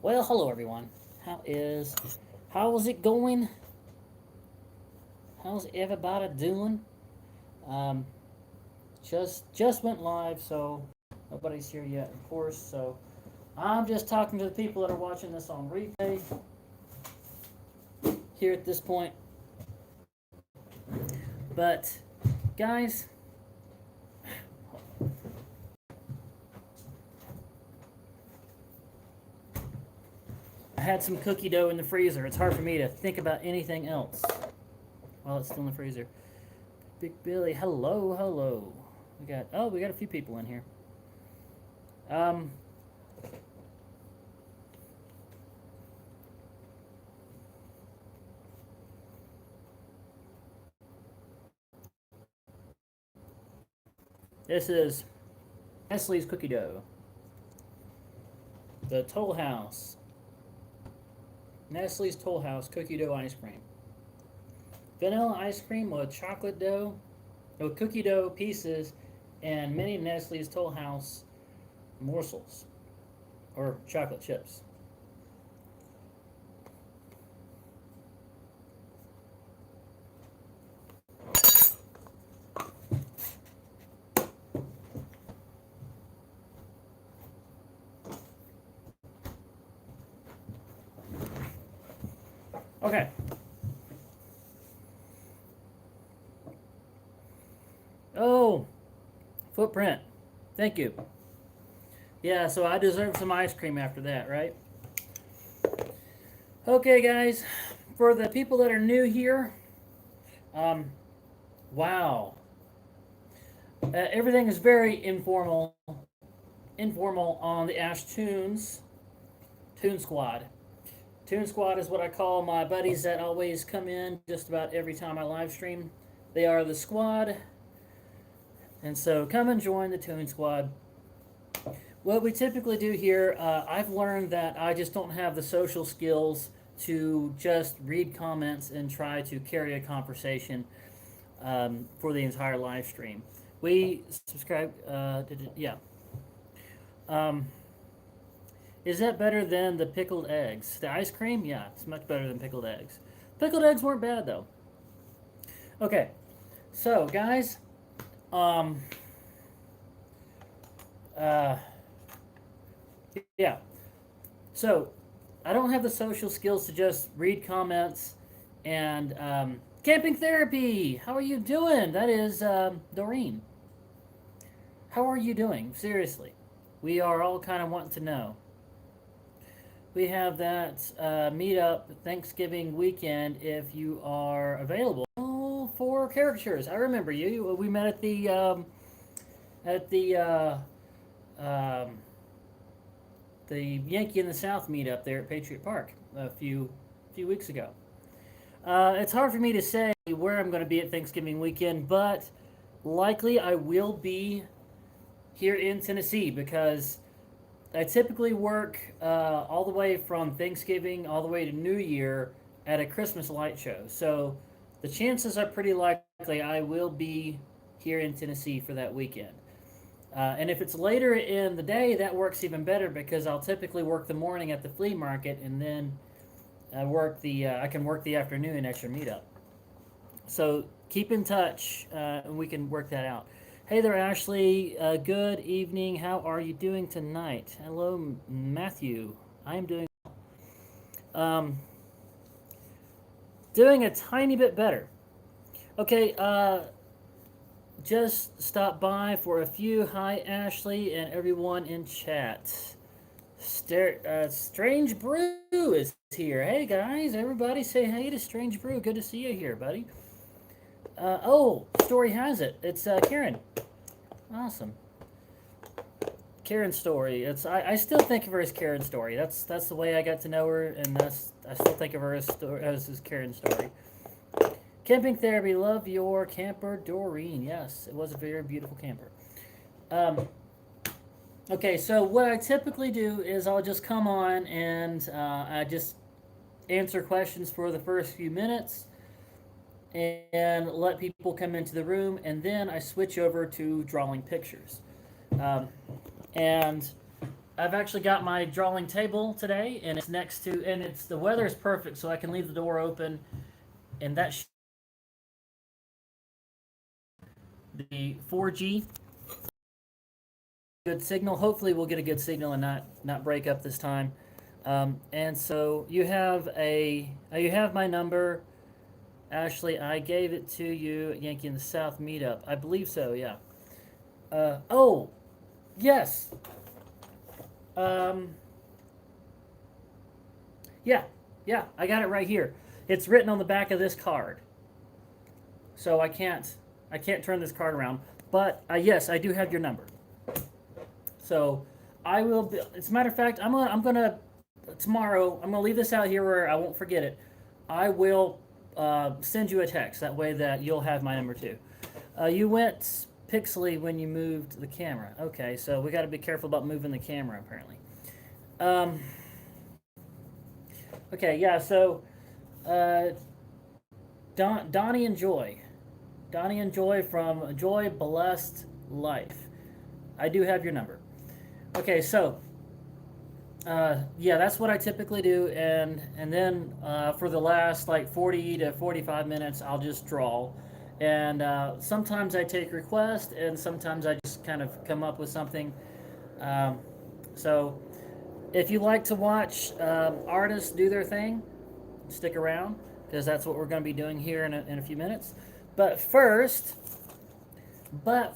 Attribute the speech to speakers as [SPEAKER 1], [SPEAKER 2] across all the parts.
[SPEAKER 1] Well, hello everyone. How's it going? How's everybody doing? Um, just went live, so nobody's here yet, of course. So I'm just talking to the people that are watching this on replay here at this point. But guys, I had some cookie dough in the freezer. It's hard for me to think about anything else while it's still in the freezer. Big Billy, hello, hello. We got a few people in here. Um, this is Nestle's cookie dough, the Toll House, Nestle's Toll House cookie dough ice cream, vanilla ice cream with chocolate dough, with cookie dough pieces, and many Nestle's Toll House morsels or chocolate chips. Okay. Oh, footprint. Thank you. Yeah, so I deserve some ice cream after that, right? Okay, guys. For the people that are new here, um, wow. Everything is very informal on the Ashtoons Toon Squad. Toon Squad is what I call my buddies that always come in just about every time I live stream. They are the squad, and so come and join the Toon Squad. What we typically do here, I've learned that I just don't have the social skills to just read comments and try to carry a conversation for the entire live stream. We subscribe, yeah. Um, is that better than the pickled eggs? The ice cream? Yeah, it's much better than pickled eggs. Pickled eggs weren't bad though. Okay, so guys, um, uh, yeah. So I don't have the social skills to just read comments and camping therapy. How are you doing? That is Doreen. How are you doing? Seriously, we are all kind of wanting to know. We have that meetup Thanksgiving weekend if you are available for caricatures. I remember you. We met at um, the Yankee in the South meetup there at Patriot Park a few weeks ago. It's hard for me to say where I'm going to be at Thanksgiving weekend, but likely I will be here in Tennessee because I typically work all the way from Thanksgiving all the way to New Year at a Christmas light show. So the chances are pretty likely I will be here in Tennessee for that weekend. And if it's later in the day, that works even better because I'll typically work the morning at the flea market and then I can work the afternoon at your meetup. So keep in touch and we can work that out. Hey there, Ashley. Good evening. How are you doing tonight? Hello, Matthew. I am um, doing a tiny bit better. Okay, just stop by for a few. Hi, Ashley, and everyone in chat. Strange Brew is here. Hey, guys, everybody say hey to Strange Brew. Good to see you here, buddy. Story has it. It's Karen. Awesome. Karen's story. I still think of her as Karen's story. That's the way I got to know her, and I still think of her as Karen's story. Camping therapy. Love your camper, Doreen. Yes, it was a very beautiful camper. Um, okay, so what I typically do is I'll just come on and I just answer questions for the first few minutes and let people come into the room, and then I switch over to drawing pictures. Um, and I've actually got my drawing table today, and it's next to, and it's the weather is perfect, so I can leave the door open, and that the 4G good signal. Hopefully, we'll get a good signal and not break up this time. And so you have my number, Ashley. I gave it to you at Yankee in the South meetup. I believe so. Yeah. Oh, yes. Um, yeah, yeah. I got it right here. It's written on the back of this card. So I can't turn this card around. But yes, I do have your number. So I will be, as a matter of fact, I'm gonna tomorrow, I'm gonna leave this out here where I won't forget it. I will send you a text, that way that you'll have my number too. You went pixely when you moved the camera. Okay, so we got to be careful about moving the camera apparently. Okay, yeah, so Donnie and Joy. Donnie and Joy from Joy Blessed Life. I do have your number. Okay, so yeah, that's what I typically do, and then for the last like 40 to 45 minutes, I'll just draw, and sometimes I take requests, and sometimes I just kind of come up with something. So if you like to watch artists do their thing, stick around, because that's what we're going to be doing here in a few minutes. But first, I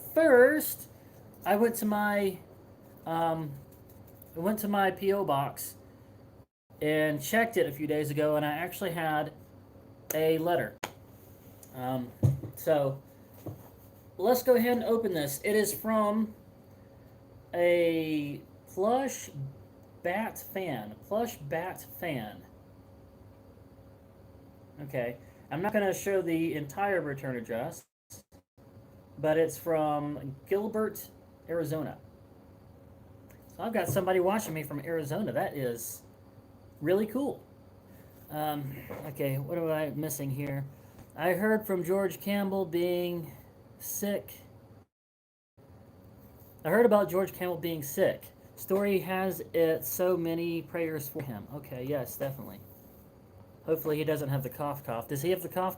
[SPEAKER 1] went to my PO box and checked it a few days ago, and I actually had a letter. So let's go ahead and open this. It is from a plush bat fan. Okay, I'm not going to show the entire return address, but it's from Gilbert, Arizona. So I've got somebody watching me from Arizona. That is really cool. Okay, what am I missing here? I heard from George Campbell being sick. I heard about George Campbell being sick. Story has it, so many prayers for him. Okay, yes, definitely. Hopefully he doesn't have the cough. Does he have the cough?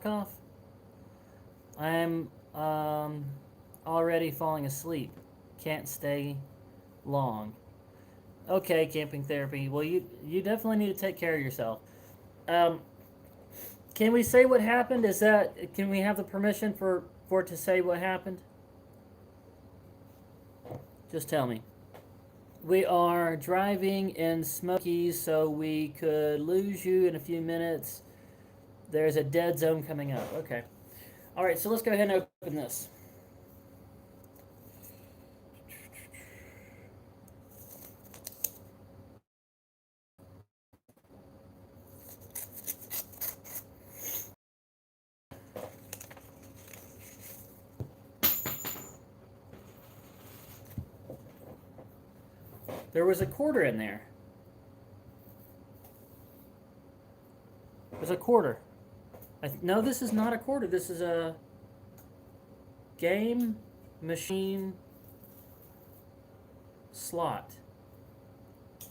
[SPEAKER 1] I'm already falling asleep. Can't stay long. Okay, camping therapy. Well, you definitely need to take care of yourself. Can we say what happened? Can we have the permission for it to say what happened? Just tell me. We are driving in Smokies, so we could lose you in a few minutes. There's a dead zone coming up. Okay. All right, so let's go ahead and open this. There was a quarter in there. There's a quarter. No, this is not a quarter. This is a game machine slot.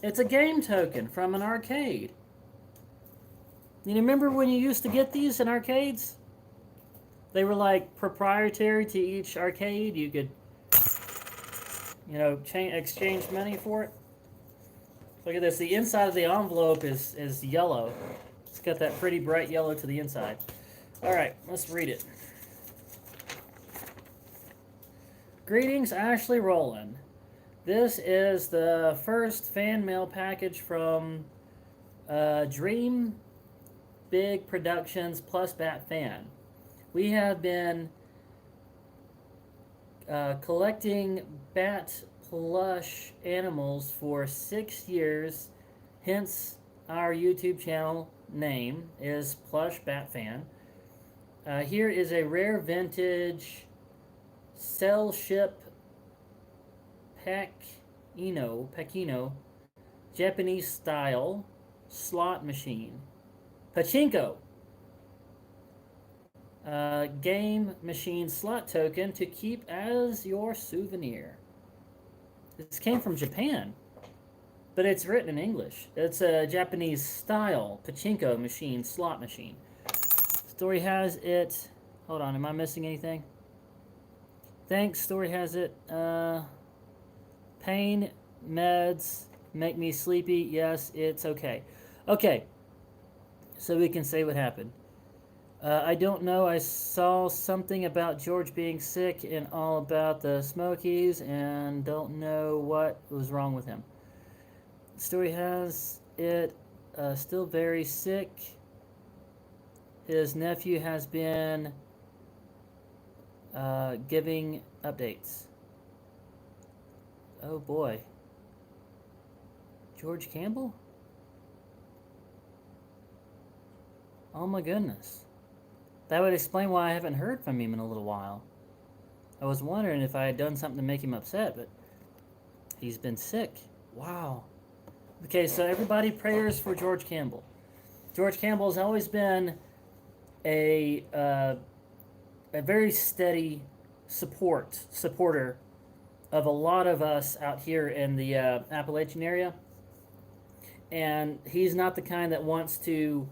[SPEAKER 1] It's a game token from an arcade. You remember when you used to get these in arcades? They were like proprietary to each arcade. You could, exchange money for it. Look at this. The inside of the envelope is yellow. It's got that pretty bright yellow to the inside. All right, let's read it. Greetings, Ashley Rowland. This is the first fan mail package from Dream Big Productions plus Bat Fan. We have been collecting bat plush animals for 6 years, hence our YouTube channel name is Plush Bat Fan. Here is a rare vintage cell ship Pekino Japanese style slot machine. Pachinko. Game machine slot token to keep as your souvenir. This came from Japan. but it's written in English. It's a Japanese style pachinko machine, slot machine. Story has it. Hold on, am I missing anything? Thanks. Story has it. Pain meds make me sleepy. Yes, it's okay. Okay, so we can say what happened. I don't know. I saw something about George being sick and all about the Smokies, and don't know what was wrong with him. Story has it. Still very sick. His nephew has been giving updates. Oh boy. George Campbell? Oh my goodness. That would explain why I haven't heard from him in a little while. I was wondering if I had done something to make him upset, but he's been sick. Wow. Okay, so everybody, prayers for George Campbell. George Campbell has always been a very steady supporter of a lot of us out here in the Appalachian area, and he's not the kind that wants to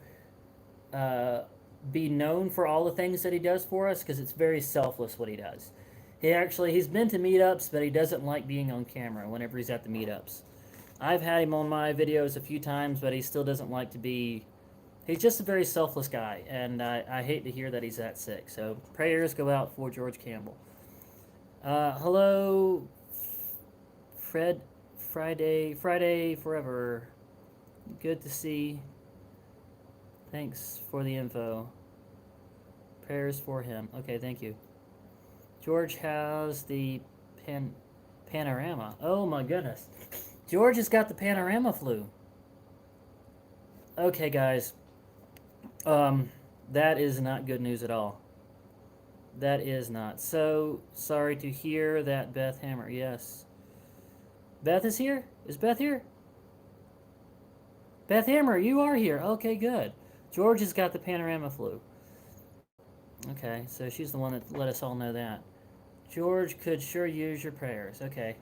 [SPEAKER 1] be known for all the things that he does for us, because it's very selfless what he does. He's been to meetups, but he doesn't like being on camera whenever he's at the meetups. I've had him on my videos a few times, but he still doesn't like to be. He's just a very selfless guy, and I hate to hear that he's that sick. So prayers go out for George Campbell. Hello, Friday forever. Good to see. Thanks for the info. Prayers for him. Okay, thank you. George has the panorama. Oh my goodness. George has got the panorama flu. Okay, guys. That is not good news at all. That is not. So sorry to hear that, Beth Hammer. Yes. Beth is here? Is Beth here? Beth Hammer, you are here. Okay, good. George has got the panorama flu. Okay, so she's the one that let us all know that. George could sure use your prayers. Okay.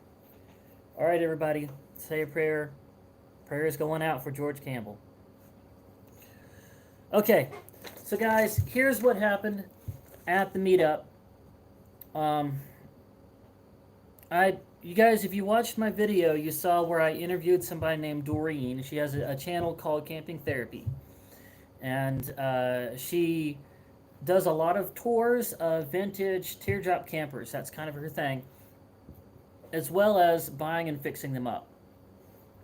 [SPEAKER 1] All right, everybody. Say a prayer. Prayers going out for George Campbell. Okay, so guys, here's what happened at the meetup. You guys, if you watched my video, you saw where I interviewed somebody named Doreen. She has a channel called Camping Therapy, and she does a lot of tours of vintage teardrop campers. That's kind of her thing, as well as buying and fixing them up.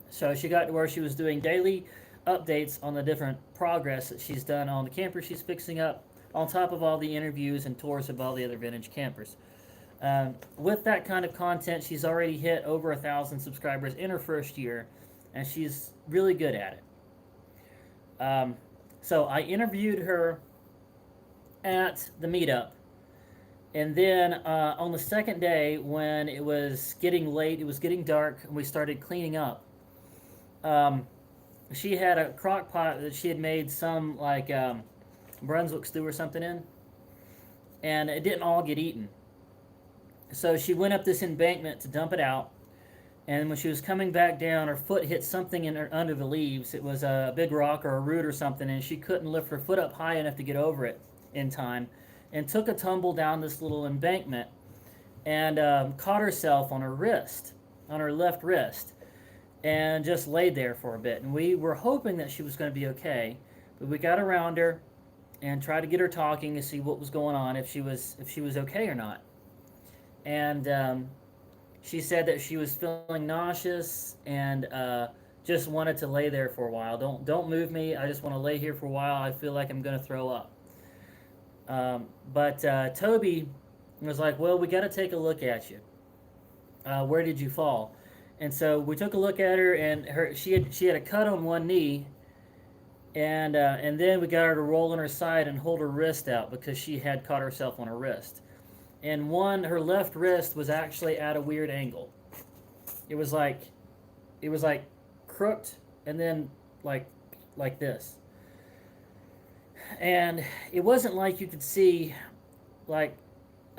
[SPEAKER 1] So she got to where she was doing daily updates on the different progress that she's done on the camper she's fixing up, on top of all the interviews and tours of all the other vintage campers. With that kind of content, she's already hit over 1,000 subscribers in her first year, and she's really good at it. So I interviewed her at the meetup, and then on the second day, when it was getting late, it was getting dark, and we started cleaning up. She had a crock pot that she had made some like Brunswick stew or something in, and it didn't all get eaten. So she went up this embankment to dump it out, and when she was coming back down, her foot hit something under the leaves. It was a big rock or a root or something, and she couldn't lift her foot up high enough to get over it in time, and took a tumble down this little embankment, and caught herself on her wrist, on her left wrist, and just laid there for a bit. And we were hoping that she was going to be okay, but we got around her and tried to get her talking to see what was going on, if she was okay or not. And she said that she was feeling nauseous and just wanted to lay there for a while. Don't move me. I just want to lay here for a while. I feel like I'm going to throw up. But Toby was like, well, we got to take a look at you. Where did you fall? And so we took a look at her, and she had a cut on one knee, and then we got her to roll on her side and hold her wrist out because she had caught herself on her wrist. And her left wrist was actually at a weird angle. It was like crooked, and then like this. And it wasn't like you could see like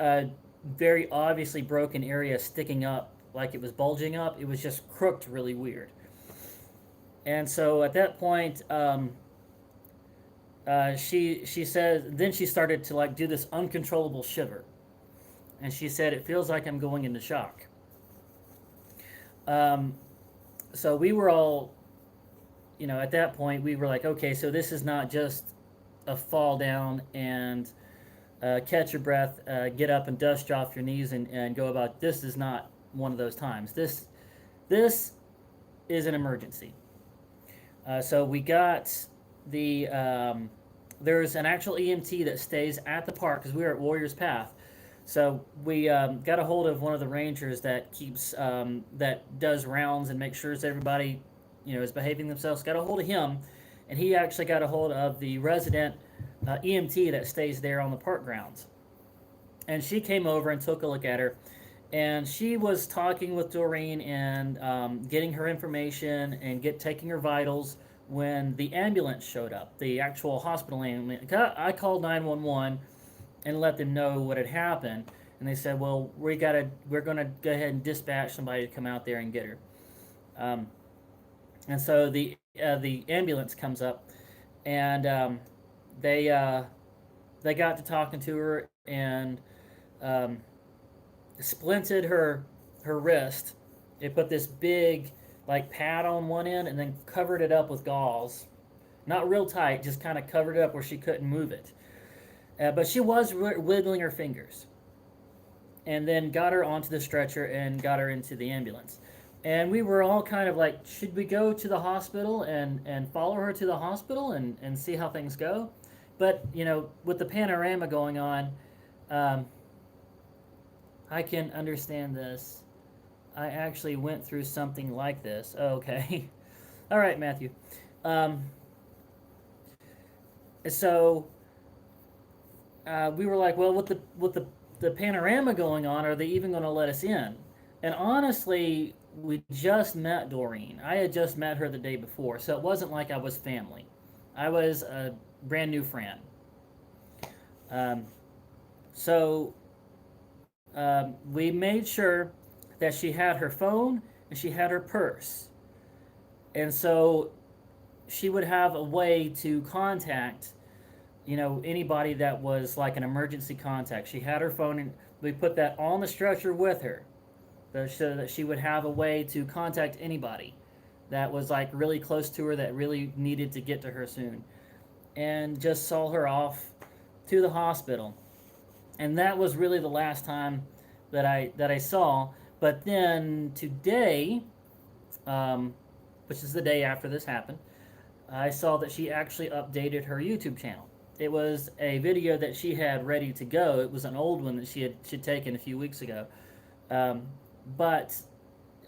[SPEAKER 1] a very obviously broken area sticking up, like it was bulging up. It was just crooked really weird. And so at that point, she said, then she started to like do this uncontrollable shiver, and she said it feels like I'm going into shock. Um, so we were all, at that point we were like, okay, so this is not just a fall down and catch your breath, get up and dust off your knees and go about. This is not one of those times. This is an emergency. So we got the there's an actual EMT that stays at the park because we were at Warriors Path. So we got a hold of one of the rangers that keeps that does rounds and makes sure everybody is behaving themselves. Got a hold of him, and he actually got a hold of the resident EMT that stays there on the park grounds. And she came over and took a look at her, and she was talking with Doreen and getting her information and taking her vitals when the ambulance showed up, the actual hospital ambulance. I called 911 and let them know what had happened, and they said, "Well, we're gonna go ahead and dispatch somebody to come out there and get her." And so the ambulance comes up, and they got to talking to her and um, splinted her wrist. They put this big like pad on one end and then covered it up with gauze, not real tight, just kind of covered it up where she couldn't move it. But she was wiggling her fingers, and then got her onto the stretcher and got her into the ambulance. And we were all kind of like, should we go to the hospital and follow her to the hospital and see how things go? But, with the panorama going on, um, I can understand this. I actually went through something like this. Oh, okay. All right, Matthew. Um, so we were like, well, with the panorama going on, are they even going to let us in? And honestly, we just met Doreen. I had just met her the day before, so it wasn't like I was family. I was a brand new friend. Um, so we made sure that she had her phone and she had her purse. And so she would have a way to contact, anybody that was like an emergency contact. She had her phone, and we put that on the stretcher with her so that she would have a way to contact anybody that was like really close to her that really needed to get to her soon. And just saw her off to the hospital. And that was really the last time that I saw. But then today, which is the day after this happened, I saw that she actually updated her YouTube channel. It was a video that she had ready to go. It was an old one that she'd taken a few weeks ago, but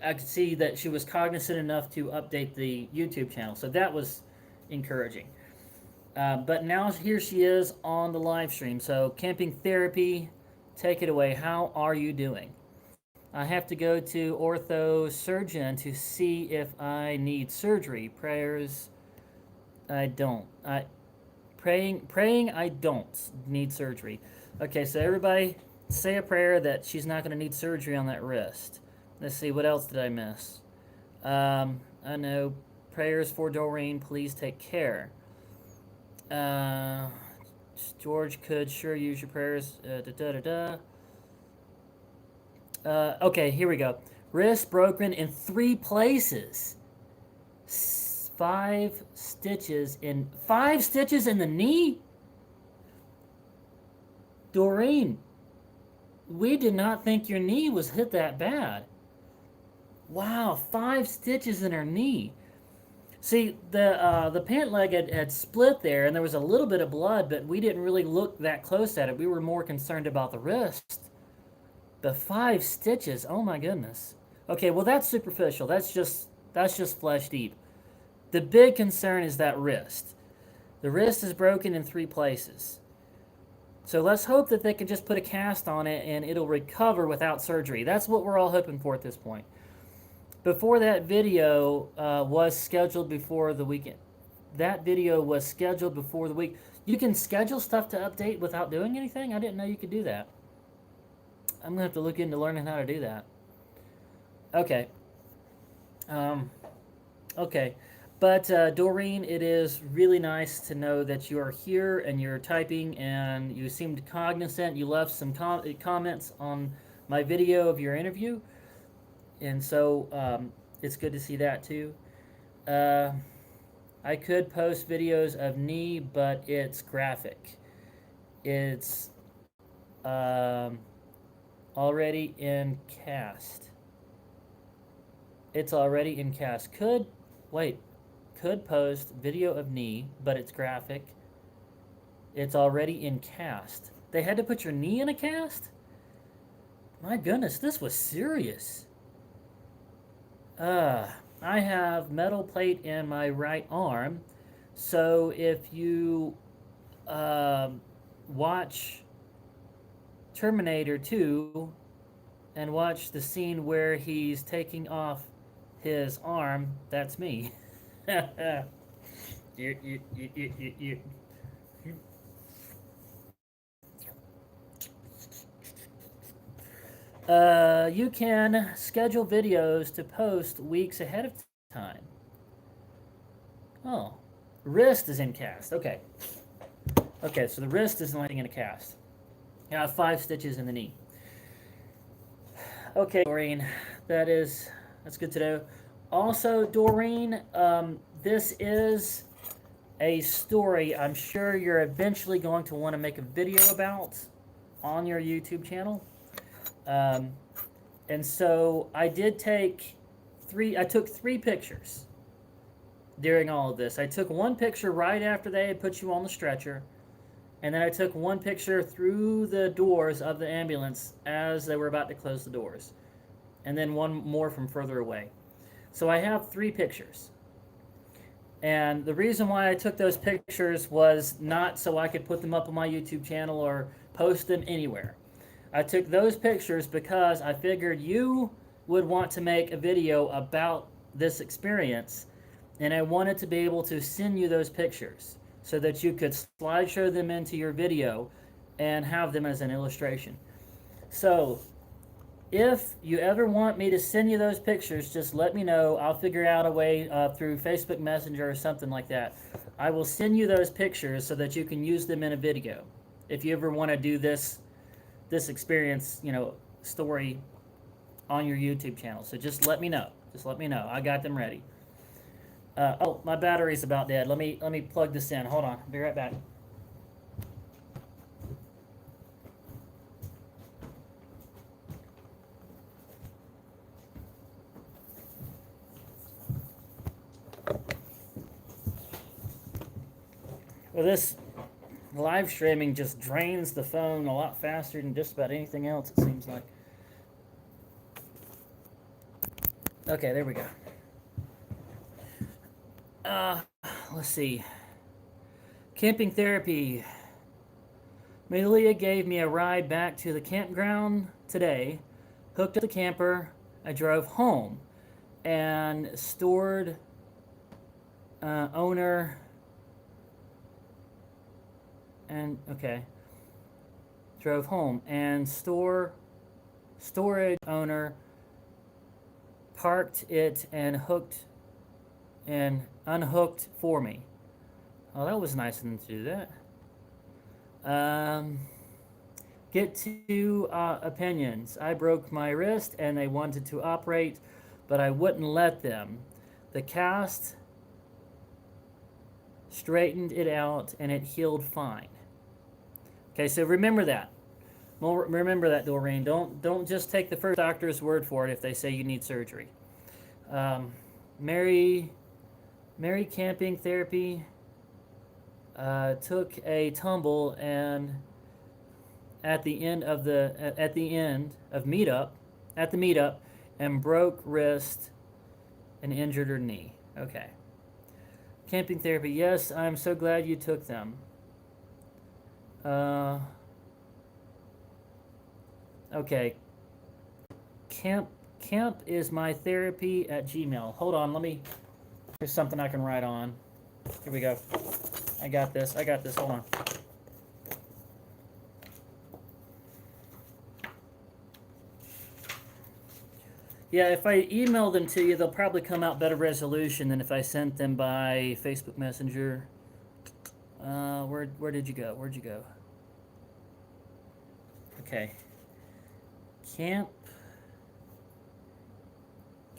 [SPEAKER 1] I could see that she was cognizant enough to update the YouTube channel. So that was encouraging. But now here she is on the live stream. So camping therapy, take it away. How are you doing? I have to go to ortho surgeon to see if I need surgery. Prayers, I don't. Praying, I don't need surgery. Okay, so everybody say a prayer that she's not going to need surgery on that wrist. Let's see, what else did I miss? I know. Prayers for Doreen, please take care. George could sure use your prayers. Okay, here we go. Wrist broken in 3 places. 5 stitches in the knee. Doreen, we did not think your knee was hit that bad. Wow, 5 stitches in her knee. See, the pant leg had split there, and there was a little bit of blood, but we didn't really look that close at it. We were more concerned about the wrist. The 5 stitches, oh my goodness. Okay, well that's superficial. That's just flesh deep. The big concern is that wrist. The wrist is broken in 3 places. So let's hope that they can just put a cast on it and it'll recover without surgery. That's what we're all hoping for at this point. Before that video was scheduled before the weekend. That video was scheduled before the week. You can schedule stuff to update without doing anything? I didn't know you could do that. I'm going to have to look into learning how to do that. Okay. Okay. But Doreen, it is really nice to know that you are here and you're typing and you seemed cognizant. You left some comments on my video of your interview, and so it's good to see that too. Uh, I could post videos of knee, but it's graphic. It's already in cast. It's already in cast. Could post video of knee, but it's graphic. It's already in cast. They had to put your knee in a cast? My goodness, this was serious. I have metal plate in my right arm, so if you watch Terminator 2 and watch the scene where he's taking off his arm, that's me. You. You can schedule videos to post weeks ahead of time. Oh, wrist is in cast. Okay. Okay, so the wrist is not in a cast. I have 5 stitches in the knee. Okay, Doreen, that's good to know. Also, Doreen, this is a story I'm sure you're eventually going to want to make a video about on your YouTube channel. And so I took 3 pictures during all of this. I took one picture right after they had put you on the stretcher, and then I took one picture through the doors of the ambulance as they were about to close the doors, and then one more from further away. So I have 3 pictures. And the reason why I took those pictures was not so I could put them up on my YouTube channel or post them anywhere. I took those pictures because I figured you would want to make a video about this experience, and I wanted to be able to send you those pictures so that you could slideshow them into your video and have them as an illustration. So if you ever want me to send you those pictures, just let me know. I'll figure out a way through Facebook Messenger or something like that. I will send you those pictures so that you can use them in a video. If you ever want to do this experience, story on your YouTube channel. So just let me know. I got them ready. Oh, my battery's about dead. Let me plug this in. Hold on. I'll be right back. Well, this live streaming just drains the phone a lot faster than just about anything else, it seems like. Okay, there we go. Let's see. Camping therapy. Malia gave me a ride back to the campground today, hooked up the camper, I drove home, and stored owner and drove home and storage owner parked it and unhooked for me. Oh, that was nice of them to do that. Get to opinions. I broke my wrist and they wanted to operate, but I wouldn't let them. The cast straightened it out and it healed fine. Okay, so remember that. Well, remember that, Doreen. Don't just take the first doctor's word for it if they say you need surgery. Mary camping therapy took a tumble and at the end of meetup and broke wrist and injured her knee. Okay. Camping therapy. Yes, I'm so glad you took them. Okay. Camp is my therapy at Gmail. Hold on, here's something I can write on. Here we go. I got this. Hold on. Yeah, if I email them to you, they'll probably come out better resolution than if I sent them by Facebook Messenger. Where did you go? Where'd you go? Okay.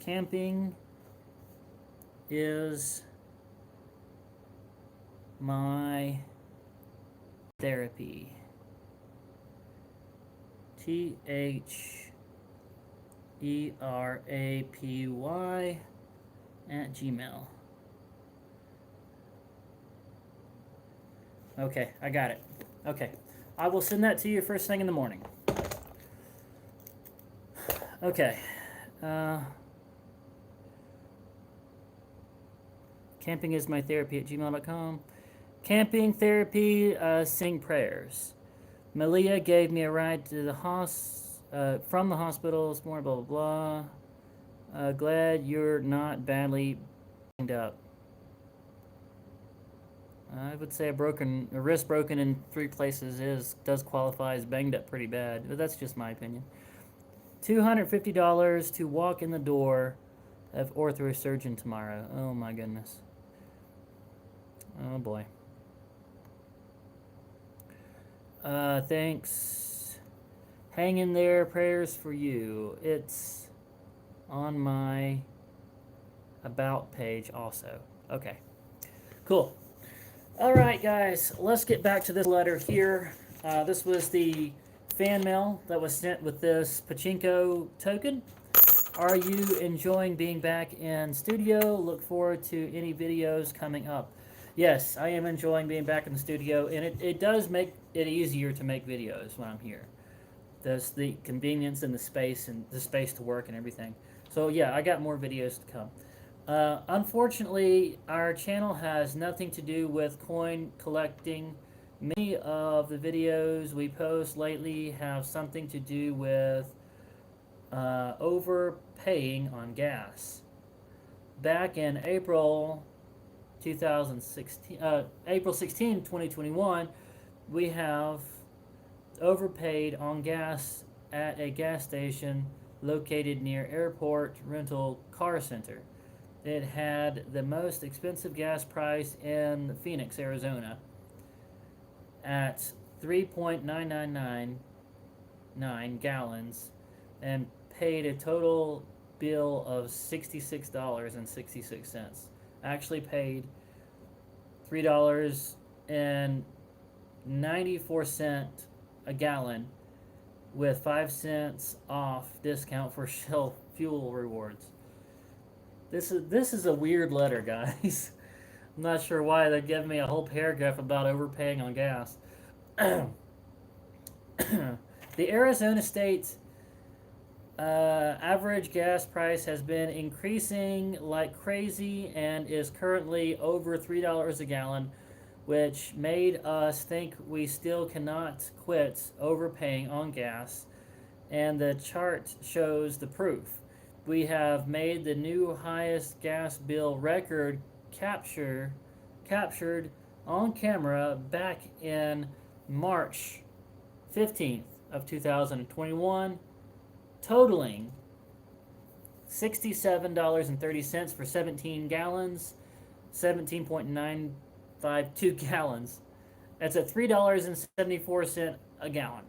[SPEAKER 1] Camping is my therapy. THERAPY @gmail. Okay, I got it. Okay. I will send that to you first thing in the morning. Okay. Camping is my therapy @gmail.com. Camping therapy, sing prayers. Malia gave me a ride to the from the hospital this morning, blah, blah, blah. Glad you're not badly banged up. I would say a wrist broken in 3 places does qualify as banged up pretty bad, but that's just my opinion. $250 to walk in the door of orthosurgeon tomorrow. Oh my goodness. Oh boy. Thanks. Hang in there. Prayers for you. It's on my about page also. Okay. Cool. All right, guys. Let's get back to this letter here. This was the fan mail that was sent with this pachinko token. Are you enjoying being back in studio? Look forward to any videos coming up. Yes, I am enjoying being back in the studio, and it does make it easier to make videos when I'm here. There's the convenience and the space to work and everything. So yeah, I got more videos to come. Unfortunately, our channel has nothing to do with coin collecting. Many of the videos we post lately have something to do with overpaying on gas. Back in April 16, 2021, we have overpaid on gas at a gas station located near Airport Rental Car Center. It had the most expensive gas price in Phoenix, Arizona at 3.999 gallons and paid a total bill of $66.66. Actually paid $3.94 a gallon with 5 cents off discount for Shell fuel rewards. This is a weird letter, guys. I'm not sure why they give me a whole paragraph about overpaying on gas. The Arizona state average gas price has been increasing like crazy and is currently over $3 a gallon, which made us think we still cannot quit overpaying on gas, and the chart shows the proof. We have made the new highest gas bill record captured on camera back in March 15th of 2021, totaling $67.30 for 17 gallons, 17.952 gallons. That's at $3.74 a gallon.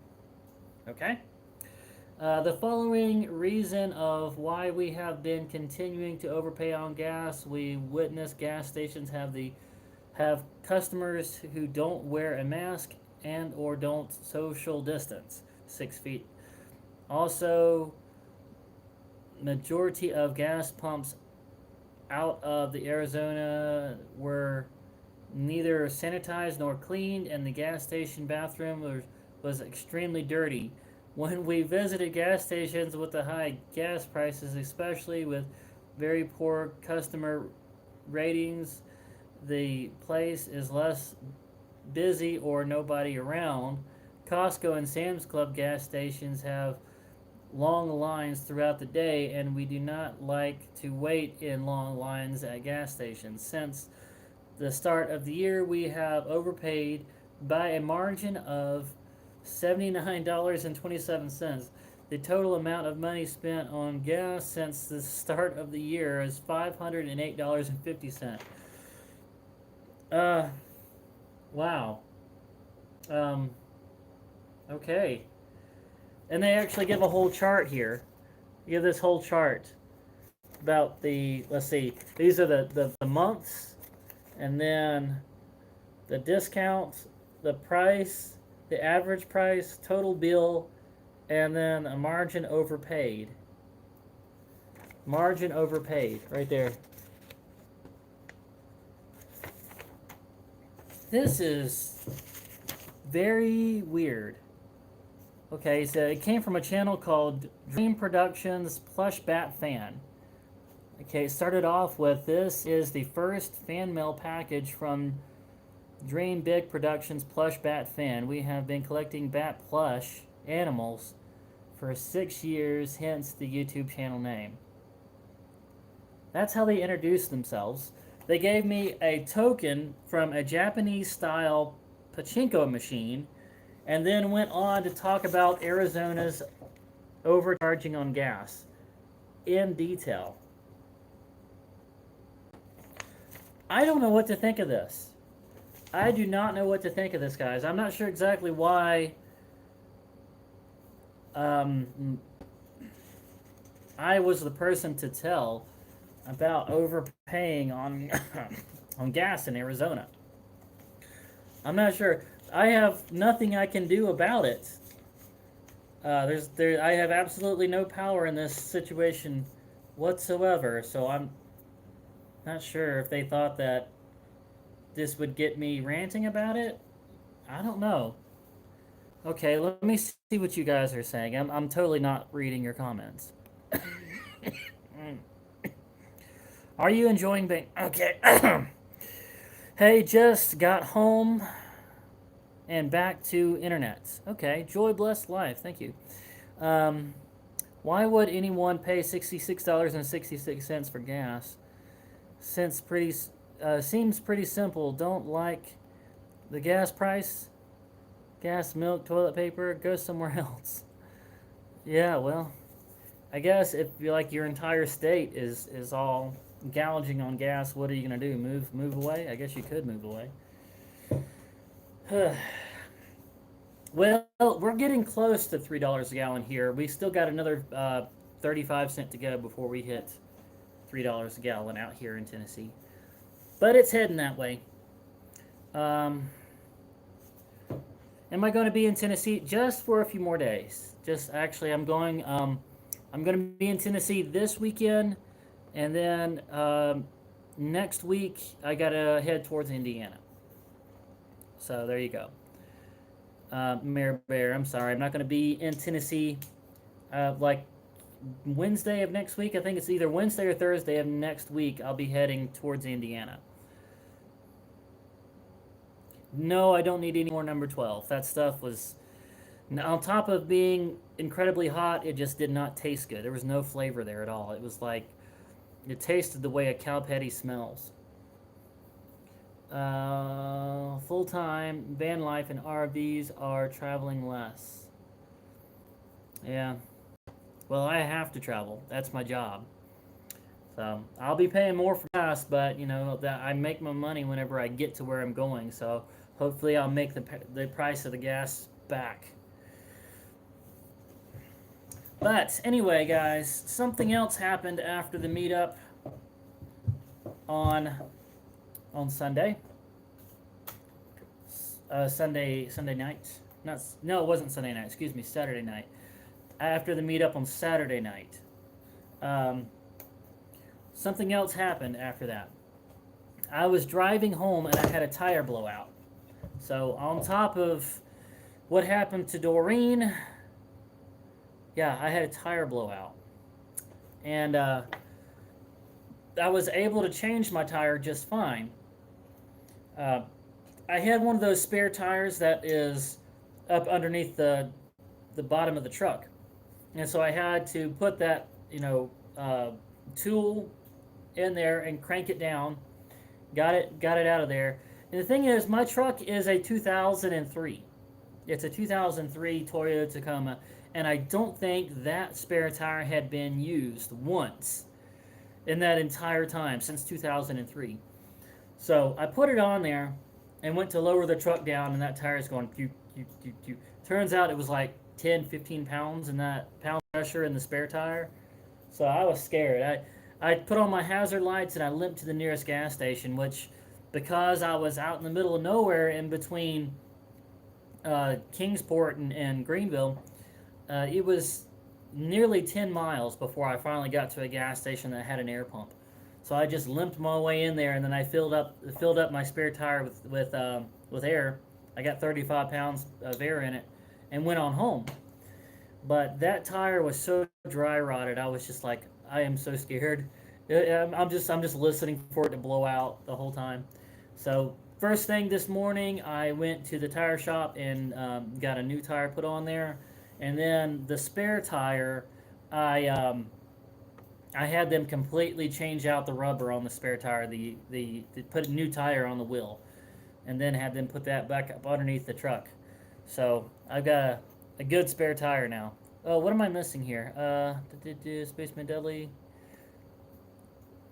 [SPEAKER 1] Okay? The following reason of why we have been continuing to overpay on gas: we witness gas stations have customers who don't wear a mask and or don't social distance 6 feet. Also, majority of gas pumps out of the Arizona were neither sanitized nor cleaned, and the gas station bathroom was extremely dirty. When we visited gas stations with the high gas prices, especially with very poor customer ratings, the place is less busy or nobody around. Costco and Sam's Club gas stations have long lines throughout the day, and we do not like to wait in long lines at gas stations. Since the start of the year, we have overpaid by a margin of $79.27. The total amount of money spent on gas since the start of the year is $508.50. Uh, wow. Um, okay. And they actually give a whole chart here. You give this whole chart about the, let's see, these are the months, and then the discounts, the price, the average price, total bill, and then a margin overpaid. Margin overpaid, right there. This is very weird. Okay, so it came from a channel called Dream Productions Plush Bat Fan. Okay, it started off with, this is the first fan mail package from Dream Big Productions Plush Bat Fan. We have been collecting bat plush animals for 6 years, hence the YouTube channel name. That's how they introduced themselves. They gave me a token from a Japanese style pachinko machine, and then went on to talk about Arizona's overcharging on gas in detail. I don't know what to think of this. I do not know what to think of this, guys. I'm not sure exactly why I was the person to tell about overpaying on on gas in Arizona. I'm not sure. I have nothing I can do about it. I have absolutely no power in this situation whatsoever. So I'm not sure if they thought that this would get me ranting about it. I don't know. Okay, let me see what you guys are saying. I'm totally not reading your comments. Are you enjoying being... Okay. Hey, just got home and back to internet. Okay, joy, blessed life. Thank you. Why would anyone pay $66.66 for gas? Seems pretty simple. Don't like the gas price? Gas, milk, toilet paper, go somewhere else. Yeah, well, I guess if you like your entire state is all gouging on gas, what are you gonna do? Move away? I guess you could move away. Well, we're getting close to $3 a gallon here. We still got another 35 cents to go before we hit $3 a gallon out here in Tennessee. But it's heading that way. Am I going to be in Tennessee just for a few more days? I'm going to be in Tennessee this weekend, and then next week I got to head towards Indiana. So there you go. Mayor Bear, I'm sorry. I'm not going to be in Tennessee like Wednesday of next week. I think it's either Wednesday or Thursday of next week. I'll be heading towards Indiana. No, I don't need any more number 12. That stuff was, on top of being incredibly hot, it just did not taste good. There was no flavor there at all. It was like, it tasted the way a cow patty smells. Full-time, van life, and RVs are traveling less. Yeah. Well, I have to travel. That's my job. So I'll be paying more for gas, but you know that I make my money whenever I get to where I'm going. So hopefully I'll make the price of the gas back. But anyway, guys, something else happened after the meetup on Sunday. Sunday night. No, it wasn't Sunday night. Excuse me, Saturday night. After the meetup on Saturday night. Something else happened after that. I was driving home and I had a tire blowout. So on top of what happened to Doreen, yeah, I had a tire blowout. And I was able to change my tire just fine. I had one of those spare tires that is up underneath the bottom of the truck. And so I had to put that, tool in there and crank it down. Got it out of there. And the thing is, my truck is a 2003. It's a 2003 Toyota Tacoma. and I don't think that spare tire had been used once in that entire time since 2003. So I put it on there and went to lower the truck down, and that tire is going pew, pew, pew, pew. Turns out it was like 10, 15 pounds in that pound pressure in the spare tire. So I was scared. I put on my hazard lights and I limped to the nearest gas station, which, because I was out in the middle of nowhere in between Kingsport and Greenville, it was nearly 10 miles before I finally got to a gas station that had an air pump. So I just limped my way in there, and then I filled up my spare tire with air. I got 35 pounds of air in it, and went on home. But that tire was so dry rotted. I was just like, I am so scared. I'm just listening for it to blow out the whole time. So first thing this morning, I went to the tire shop and got a new tire put on there, and then the spare tire, I um, I had them completely change out the rubber on the spare tire. They put a new tire on the wheel, and then had them put that back up underneath the truck. So I've got a good spare tire now. Oh, what am I missing here? Spaceman Dudley.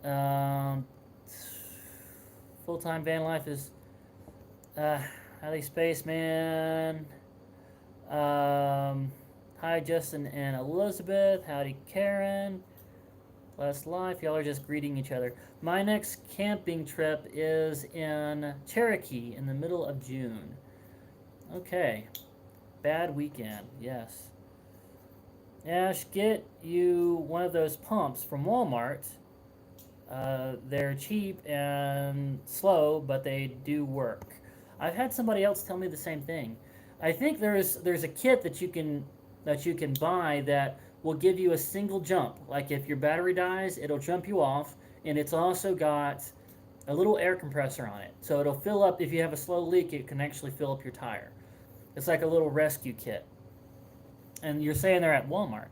[SPEAKER 1] Um, Full time van life is Highly Spaceman. Um, Hi Justin and Elizabeth. Howdy Karen. Last life. Y'all are just greeting each other. My next camping trip is in Cherokee in the middle of June. Okay. Bad weekend. Yes. Ash, get you one of those pumps from Walmart. They're cheap and slow, but they do work. I've had somebody else tell me the same thing. I think there's a kit that you can buy that will give you a single jump. Like if your battery dies, it'll jump you off, and it's also got a little air compressor on it, so it'll fill up. If you have a slow leak, it can actually fill up your tire. It's like a little rescue kit, and you're saying they're at Walmart.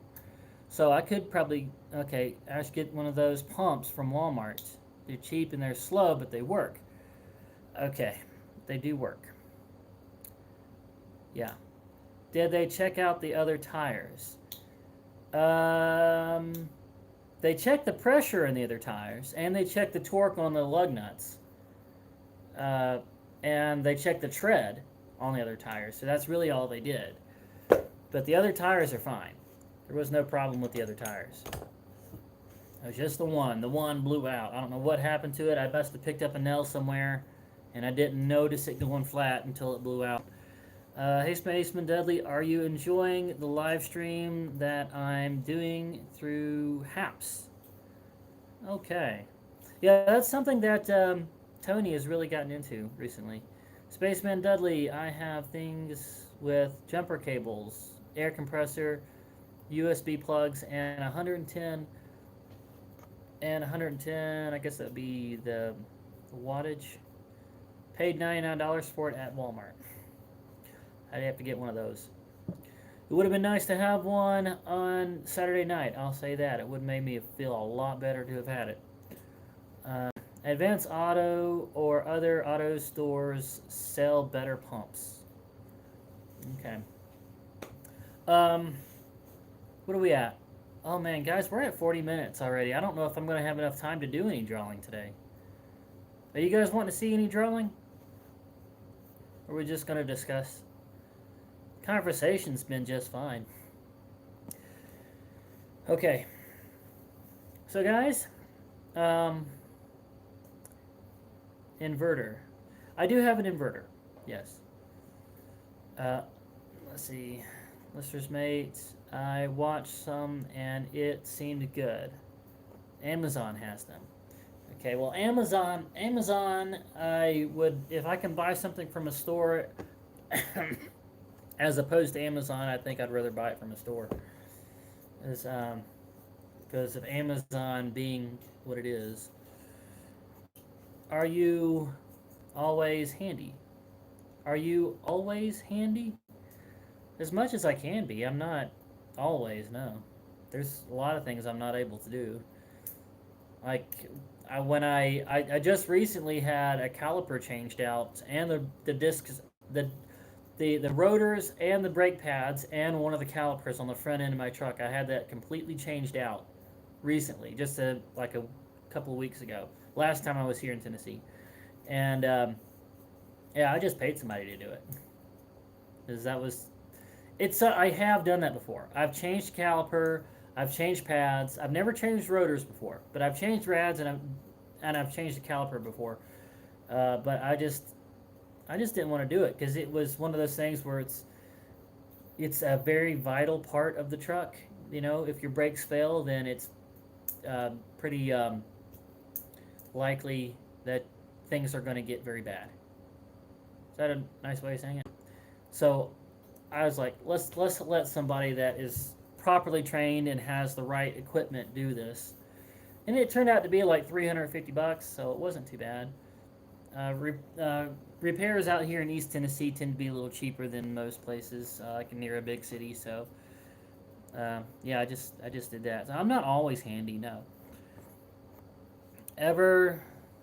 [SPEAKER 1] So I could probably, okay, I should get one of those pumps from Walmart. They're cheap and they're slow, but they work. Okay, they do work. Yeah. Did they check out the other tires? Um, they checked the pressure in the other tires, and they checked the torque on the lug nuts, uh, and they checked the tread on the other tires. So that's really all they did. But the other tires are fine. There was no problem with the other tires. It was just the one. The one blew out. I don't know what happened to it. I must have picked up a nail somewhere, and I didn't notice it going flat until it blew out. Hey, Spaceman Dudley, are you enjoying the live stream that I'm doing through Haps? Okay. Yeah, that's something that Tony has really gotten into recently. Spaceman Dudley, I have things with jumper cables, air compressor, USB plugs, and 110, I guess that would be the wattage. Paid $99 for it at Walmart. I'd have to get one of those. It would have been nice to have one on Saturday night, I'll say that. It would have made me feel a lot better to have had it. Advance Auto or other auto stores sell better pumps. Okay. What are we at? Oh man, guys, we're at 40 minutes already. I don't know if I'm going to have enough time to do any drawing today. Are you guys wanting to see any drawing? Or are we just going to discuss? Conversation's been just fine. Okay. So guys, inverter. I do have an inverter. Yes. Let's see. Lister's Mates. I watched some and it seemed good. Amazon has them. Okay, well, Amazon, I would, if I can buy something from a store, as opposed to Amazon, I think I'd rather buy it from a store. Because of Amazon being what it is. Are you always handy? Are you always handy? As much as I can be. I'm not always, no. There's a lot of things I'm not able to do. Like, I just recently had a caliper changed out, and the discs, the the rotors and the brake pads and one of the calipers on the front end of my truck. I had that completely changed out recently, just like a couple of weeks ago. Last time I was here in Tennessee, and yeah, I just paid somebody to do it because that was it's. I have done that before. I've changed caliper. I've changed pads. I've never changed rotors before, but I've changed rads and I've changed the caliper before. But I just didn't want to do it because it was one of those things where it's a very vital part of the truck. You know, if your brakes fail, then it's pretty likely that things are going to get very bad. Is that a nice way of saying it? So I was like, let's let somebody that is properly trained and has the right equipment do this. And it turned out to be like $350, so it wasn't too bad. Repairs out here in East Tennessee tend to be a little cheaper than most places, like near a big city. So, yeah, I just did that. So I'm not always handy, no.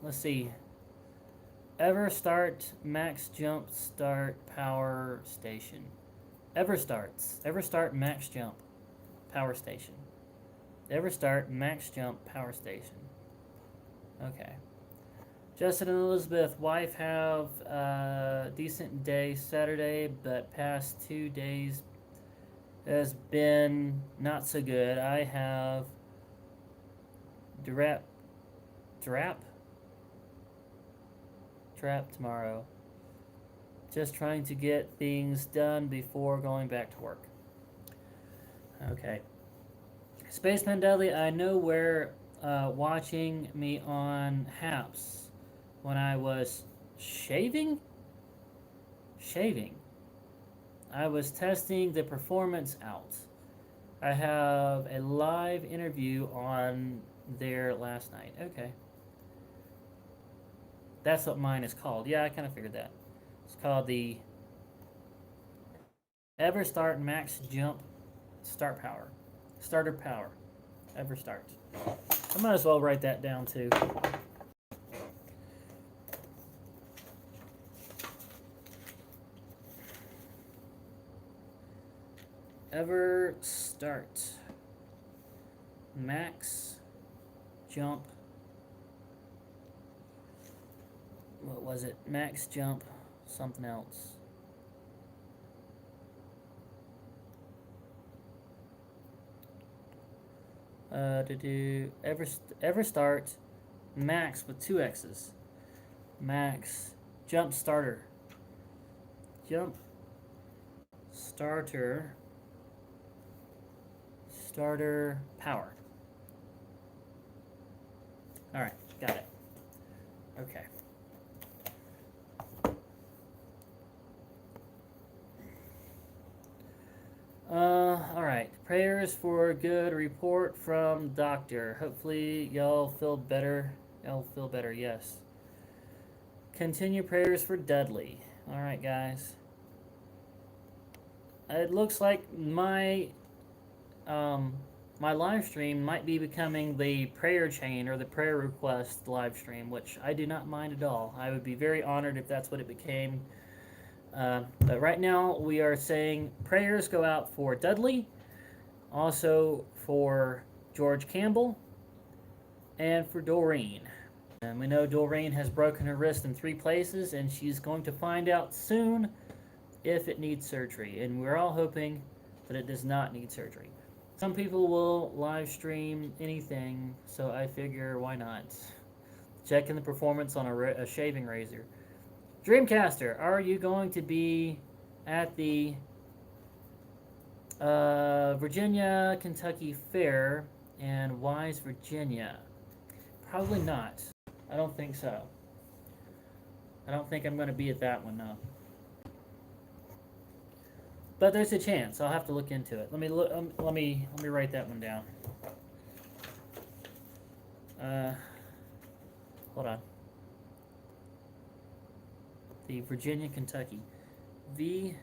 [SPEAKER 1] Let's see. Ever start max jump start power station. Ever start max jump power station. Ever start max jump power station. Okay. Justin and Elizabeth, wife have a decent day Saturday, but past 2 days has been not so good. I have drap tomorrow. Just trying to get things done before going back to work. Okay. Spaceman Dudley, I know where watching me on Haps when I was shaving. I was testing the performance out. I have a live interview on there last night. Okay. That's what mine is called. Yeah, I kind of figured that. It's called the Ever Start Max Jump Starter Power. Ever Start. I might as well write that down too. Ever Start Max Jump. What was it? Max Jump something else. Ever Start Max with 2 X's. Max Jump Starter. Jump Starter Power. Alright, got it. Okay. Alright. Prayers for a good report from doctor. Hopefully y'all feel better. Yes. Continue prayers for Dudley. Alright, guys. It looks like my live stream might be becoming the prayer chain or the prayer request live stream, which I do not mind at all. I would be very honored if that's what it became. But right now we are saying prayers go out for Dudley, also for George Campbell, and for Doreen. And we know Doreen has broken her wrist in 3 places, and she's going to find out soon if it needs surgery. And we're all hoping that it does not need surgery. Some people will live stream anything, so I figure why not? Checking the performance on a shaving razor. Dreamcaster, are you going to be at the Virginia, Kentucky Fair and Wise, Virginia? Probably not. I don't think so. I don't think I'm going to be at that one, no. But there's a chance. I'll have to look into it. Let me write that one down. Hold on. The Virginia, Kentucky. VAK.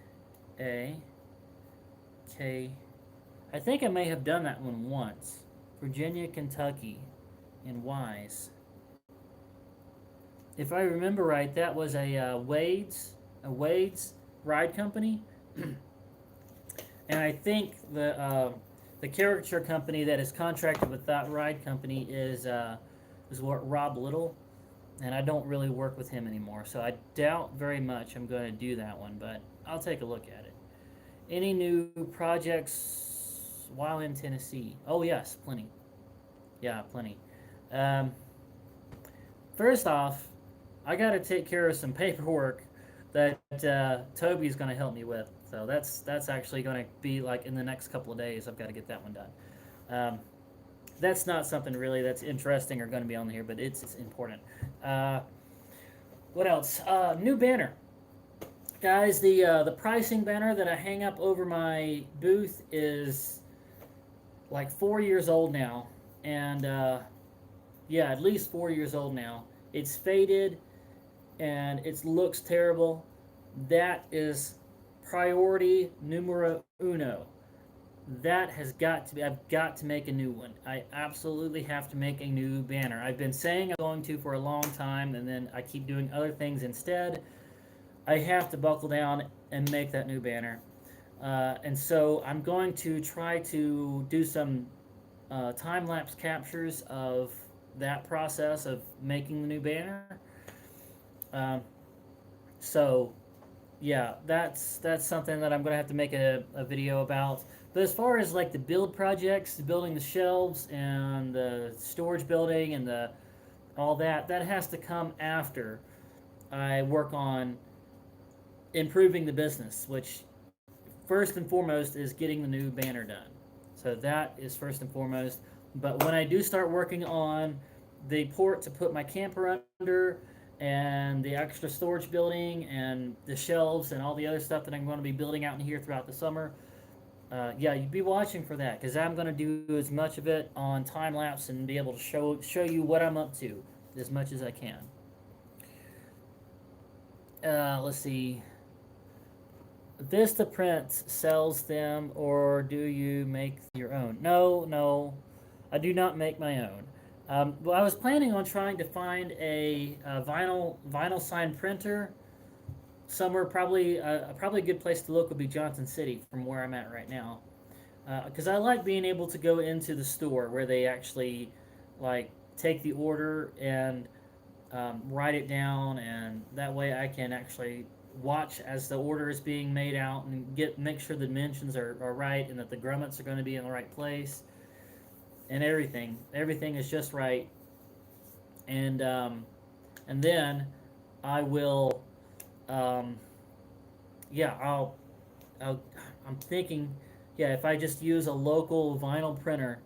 [SPEAKER 1] I think I may have done that one once. Virginia, Kentucky, in Wise. If I remember right, that was a Wade's ride company, and I think the caricature company that is contracted with that ride company is what Rob Little, and I don't really work with him anymore, so I doubt very much I'm going to do that one, but I'll take a look at it. Any new projects while in Tennessee? Oh yes, plenty. Yeah, plenty. Um, First off, I got to take care of some paperwork that Toby's going to help me with. So that's actually going to be like in the next couple of days. I've got to get that one done. Um, that's not something really that's interesting or going to be on here, but it's important. Uh, what else? New banner, guys. The pricing banner that I hang up over my booth is like 4 years old now, and yeah, at least 4 years old now. It's faded and it looks terrible. That is priority numero uno. That has got to be, I've got to make a new one. I absolutely have to make a new banner. I've been saying I'm going to for a long time, and then I keep doing other things instead. I have to buckle down and make that new banner. And so I'm going to try to do some time lapse captures of that process of making the new banner. Um, so yeah, that's something that I'm gonna have to make a video about. But as far as like the build projects, building the shelves and the storage building and the all that, that has to come after I work on improving the business, which first and foremost is getting the new banner done. So that is first and foremost. But when I do start working on the port to put my camper under and the extra storage building and the shelves and all the other stuff that I'm going to be building out in here throughout the summer, yeah, you'd be watching for that because I'm going to do as much of it on time lapse and be able to show you what I'm up to as much as I can. Let's see. Vista Prints sells them, or do you make your own? No, no, I do not make my own. Well, I was planning on trying to find a vinyl sign printer somewhere. Probably a good place to look would be Johnson City, from where I'm at right now, because I like being able to go into the store where they actually like take the order and write it down, and that way I can actually watch as the order is being made out and make sure the dimensions are right and that the grommets are going to be in the right place and everything is just right, and then I will yeah I'll I'm thinking, yeah, if I just use a local vinyl printer,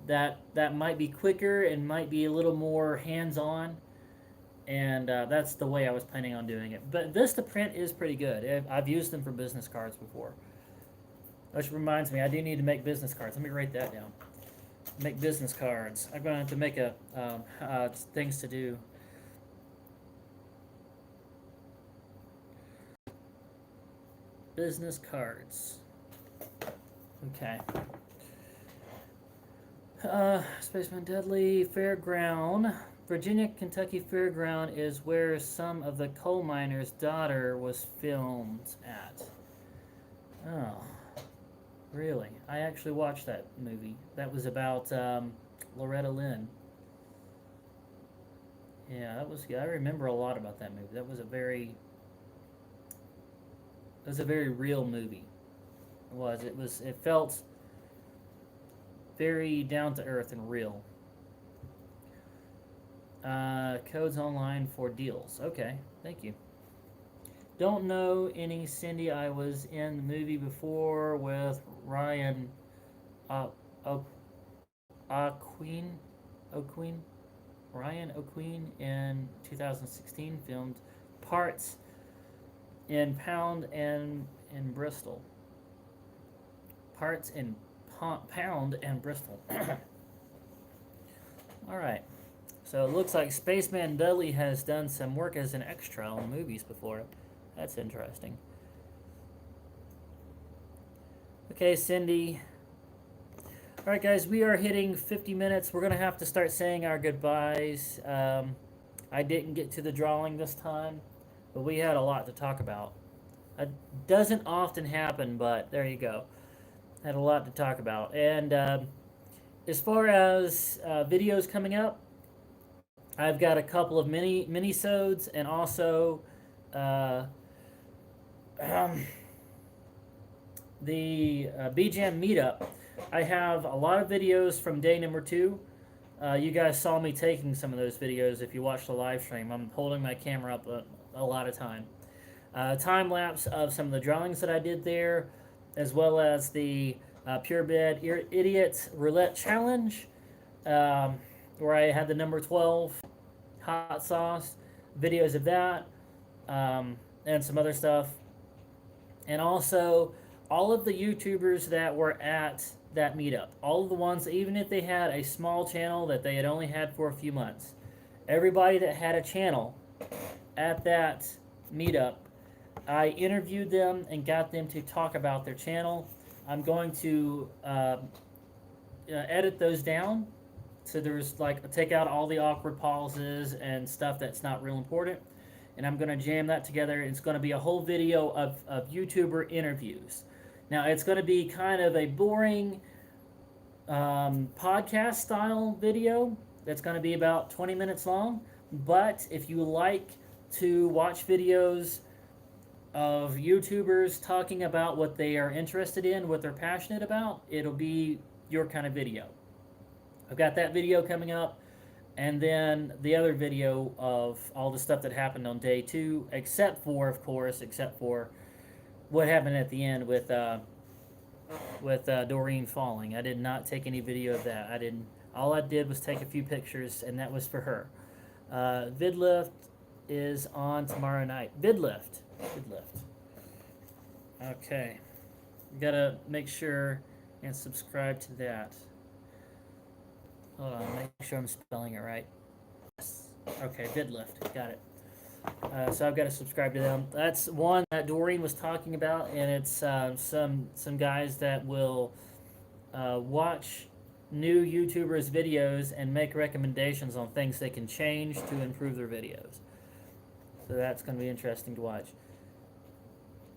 [SPEAKER 1] that might be quicker and might be a little more hands-on, and that's the way I was planning on doing it. But Vistaprint is pretty good. I've used them for business cards before. Which reminds me, I do need to make business cards. Let me write that down. Make business cards. I'm going to have to make a things to do. Business cards. Okay. Spaceman Deadly Fairground. Virginia, Kentucky Fairground is where some of the coal miner's daughter was filmed at. Oh, really? I actually watched that movie. That was about Loretta Lynn. Yeah, that was. I remember a lot about that movie. That was a very real movie. It was. It was. It felt very down to earth and real. Codes online for deals. Okay, thank you. Don't know any Cindy. I was in the movie before with Ryan uh, o- O'Queen, O'Queen, Ryan O'Queen in 2016. Filmed parts in Pound and in Bristol. Parts in Pound and Bristol. All right. So it looks like Spaceman Dudley has done some work as an extra on movies before. That's interesting. Okay, Cindy. All right, guys, we are hitting 50 minutes. We're going to have to start saying our goodbyes. I didn't get to the drawing this time, but we had a lot to talk about. It doesn't often happen, but there you go. Had a lot to talk about. And as far as videos coming up, I've got a couple of mini-sodes and also uh, um, the BJam meetup. I have a lot of videos from day number 2. You guys saw me taking some of those videos if you watched the live stream. I'm holding my camera up a lot of time. Time lapse of some of the drawings that I did there, as well as the Pure Bed Idiot Roulette Challenge, where I had the number 12 hot sauce, videos of that, and some other stuff. And also, all of the YouTubers that were at that meetup, all of the ones, even if they had a small channel that they had only had for a few months, everybody that had a channel at that meetup, I interviewed them and got them to talk about their channel. I'm going to edit those down. So there's like, take out all the awkward pauses and stuff that's not real important. And I'm going to jam that together. It's going to be a whole video of YouTuber interviews. Now, it's going to be kind of a boring podcast style video that's going to be about 20 minutes long. But if you like to watch videos of YouTubers talking about what they are interested in, what they're passionate about, it'll be your kind of video. I've got that video coming up, and then the other video of all the stuff that happened on day 2, except for, of course, what happened at the end with Doreen falling. I did not take any video of that. I didn't. All I did was take a few pictures, and that was for her. VidLift is on tomorrow night. VidLift. Okay. Gotta make sure and subscribe to that. Hold on, make sure I'm spelling it right. Yes. Okay, VidLift. Got it. So I've got to subscribe to them. That's one that Doreen was talking about, and it's some guys that will watch new YouTubers' videos and make recommendations on things they can change to improve their videos. So that's going to be interesting to watch.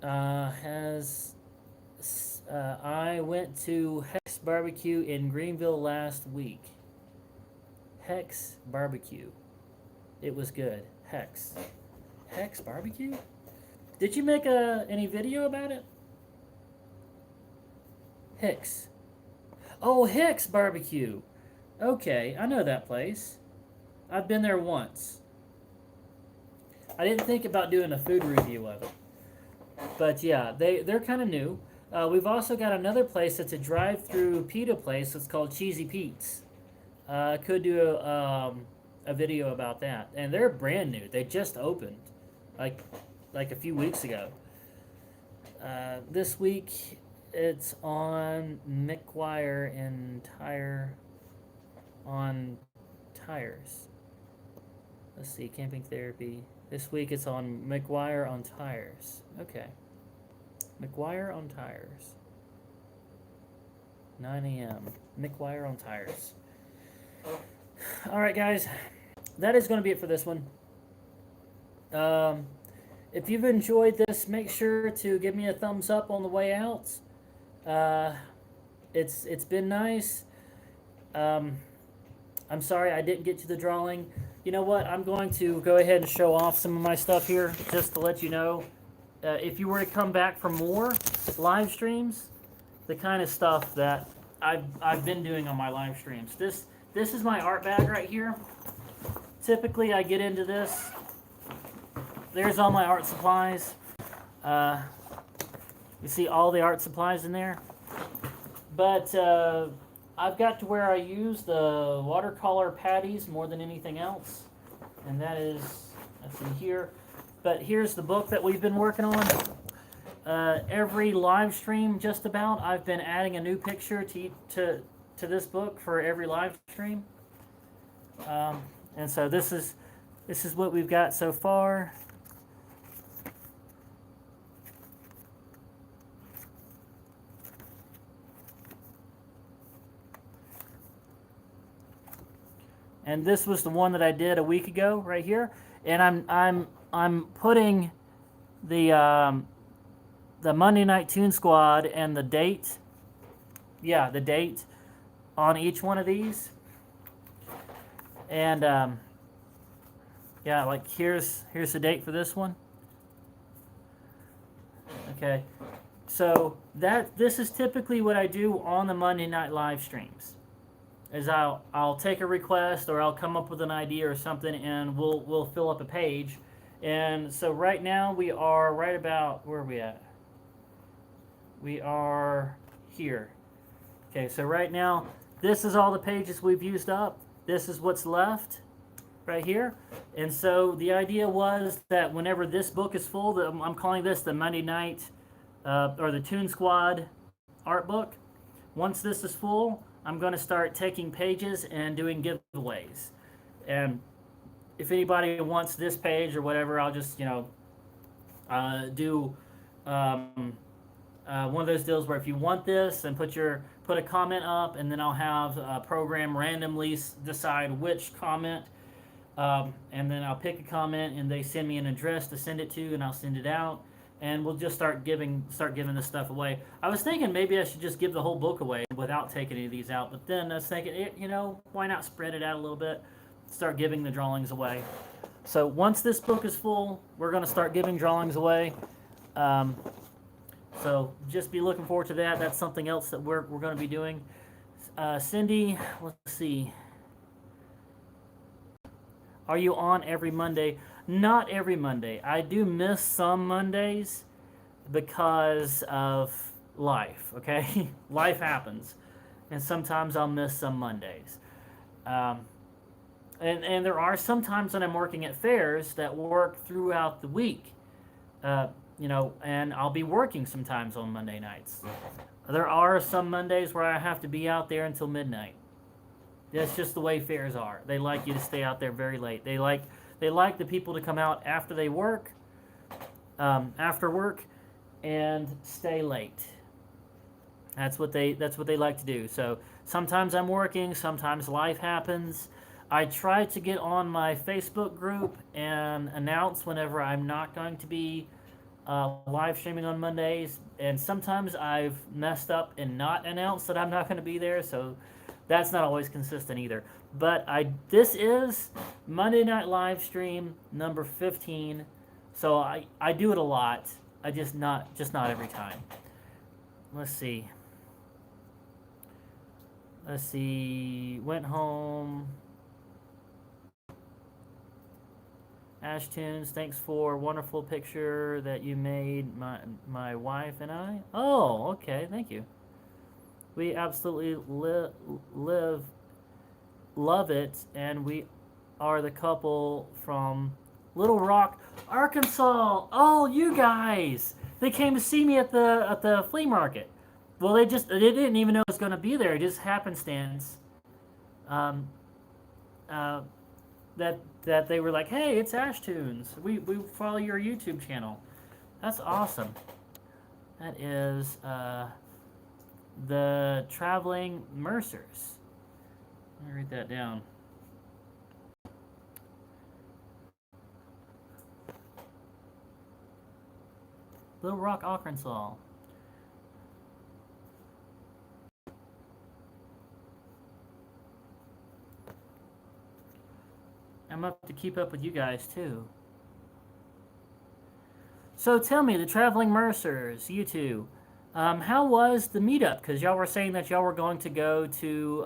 [SPEAKER 1] I went to Hex Barbecue in Greenville last week. Hex Barbecue. It was good. Hex Barbecue? Did you make any video about it? Hex. Oh, Hex Barbecue. Okay, I know that place. I've been there once. I didn't think about doing a food review of it. But yeah, they're kind of new. We've also got another place that's a drive-through pita place. It's called Cheesy Pete's. I could do a video about that. And they're brand new. They just opened like a few weeks ago. This week it's on McGuire and Tires. Let's see, Camping Therapy. This week it's on McGuire on Tires. Okay. McGuire on Tires. 9 a.m. McGuire on Tires. Alright, guys. That is going to be it for this one. If you've enjoyed this, make sure to give me a thumbs up on the way out. It's been nice. I'm sorry I didn't get to the drawing. You know what? I'm going to go ahead and show off some of my stuff here just to let you know. If you were to come back for more live streams, the kind of stuff that I've been doing on my live streams. This is my art bag right here. Typically, I get into this. There's all my art supplies. You see all the art supplies in there. But I've got to where I use the watercolor patties more than anything else. And that's in here. But here's the book that we've been working on. Every live stream, just about, I've been adding a new picture to this book for every live stream. And so this is what we've got so far. And this was the one that I did a week ago, right here. And I'm putting the the Monday Night Toon Squad and the date. Yeah, the date on each one of these. And yeah, like here's the date for this one. Okay, so this is typically what I do on the Monday night live streams. Is I'll take a request or I'll come up with an idea or something, and we'll fill up a page. And so right now we are right about, where are we at? We are here. Okay, so right now this is all the pages we've used up. This is what's left right here. And so the idea was that whenever this book is full, I'm calling this the Monday Night or the Toon Squad art book. Once this is full, I'm going to start taking pages and doing giveaways. And if anybody wants this page or whatever, I'll just, do one of those deals where if you want this, then put a comment up, and then I'll have a program randomly decide which comment, and then I'll pick a comment, and they send me an address to send it to, and I'll send it out, and we'll just start giving this stuff away. I was thinking maybe I should just give the whole book away without taking any of these out, but then I was thinking, why not spread it out a little bit, start giving the drawings away. So once this book is full, we're going to start giving drawings away. So just be looking forward to that. That's something else that we're going to be doing. Cindy, let's see. Are you on every Monday? Not every Monday. I do miss some Mondays because of life, okay? Life happens. And sometimes I'll miss some Mondays. And there are some times when I'm working at fairs that work throughout the week. And I'll be working sometimes on Monday nights. There are some Mondays where I have to be out there until midnight. That's just the way fairs are. They like you to stay out there very late. They like the people to come out after they work, after work, and stay late. That's what they like to do. So sometimes I'm working, sometimes life happens. I try to get on my Facebook group and announce whenever I'm not going to be live streaming on Mondays, and sometimes I've messed up and not announced that I'm not going to be there, so that's not always consistent either. But this is Monday Night Live Stream number 15, so I do it a lot. I just not every time. Let's see. Went home. Ashtoons, thanks for a wonderful picture that you made, my wife and I. Oh, okay, thank you. We absolutely love it, and we are the couple from Little Rock, Arkansas. Oh, you guys! They came to see me at the flea market. Well, they didn't even know it was going to be there. It just happenstance. That they were like, hey, it's Ashtoons. We follow your YouTube channel. That's awesome. That is the Traveling Mercers. Let me write that down. Little Rock, Arkansas. I'm up to keep up with you guys too. So tell me, the Traveling Mercers, you two, how was the meetup? Because y'all were saying that y'all were going to go to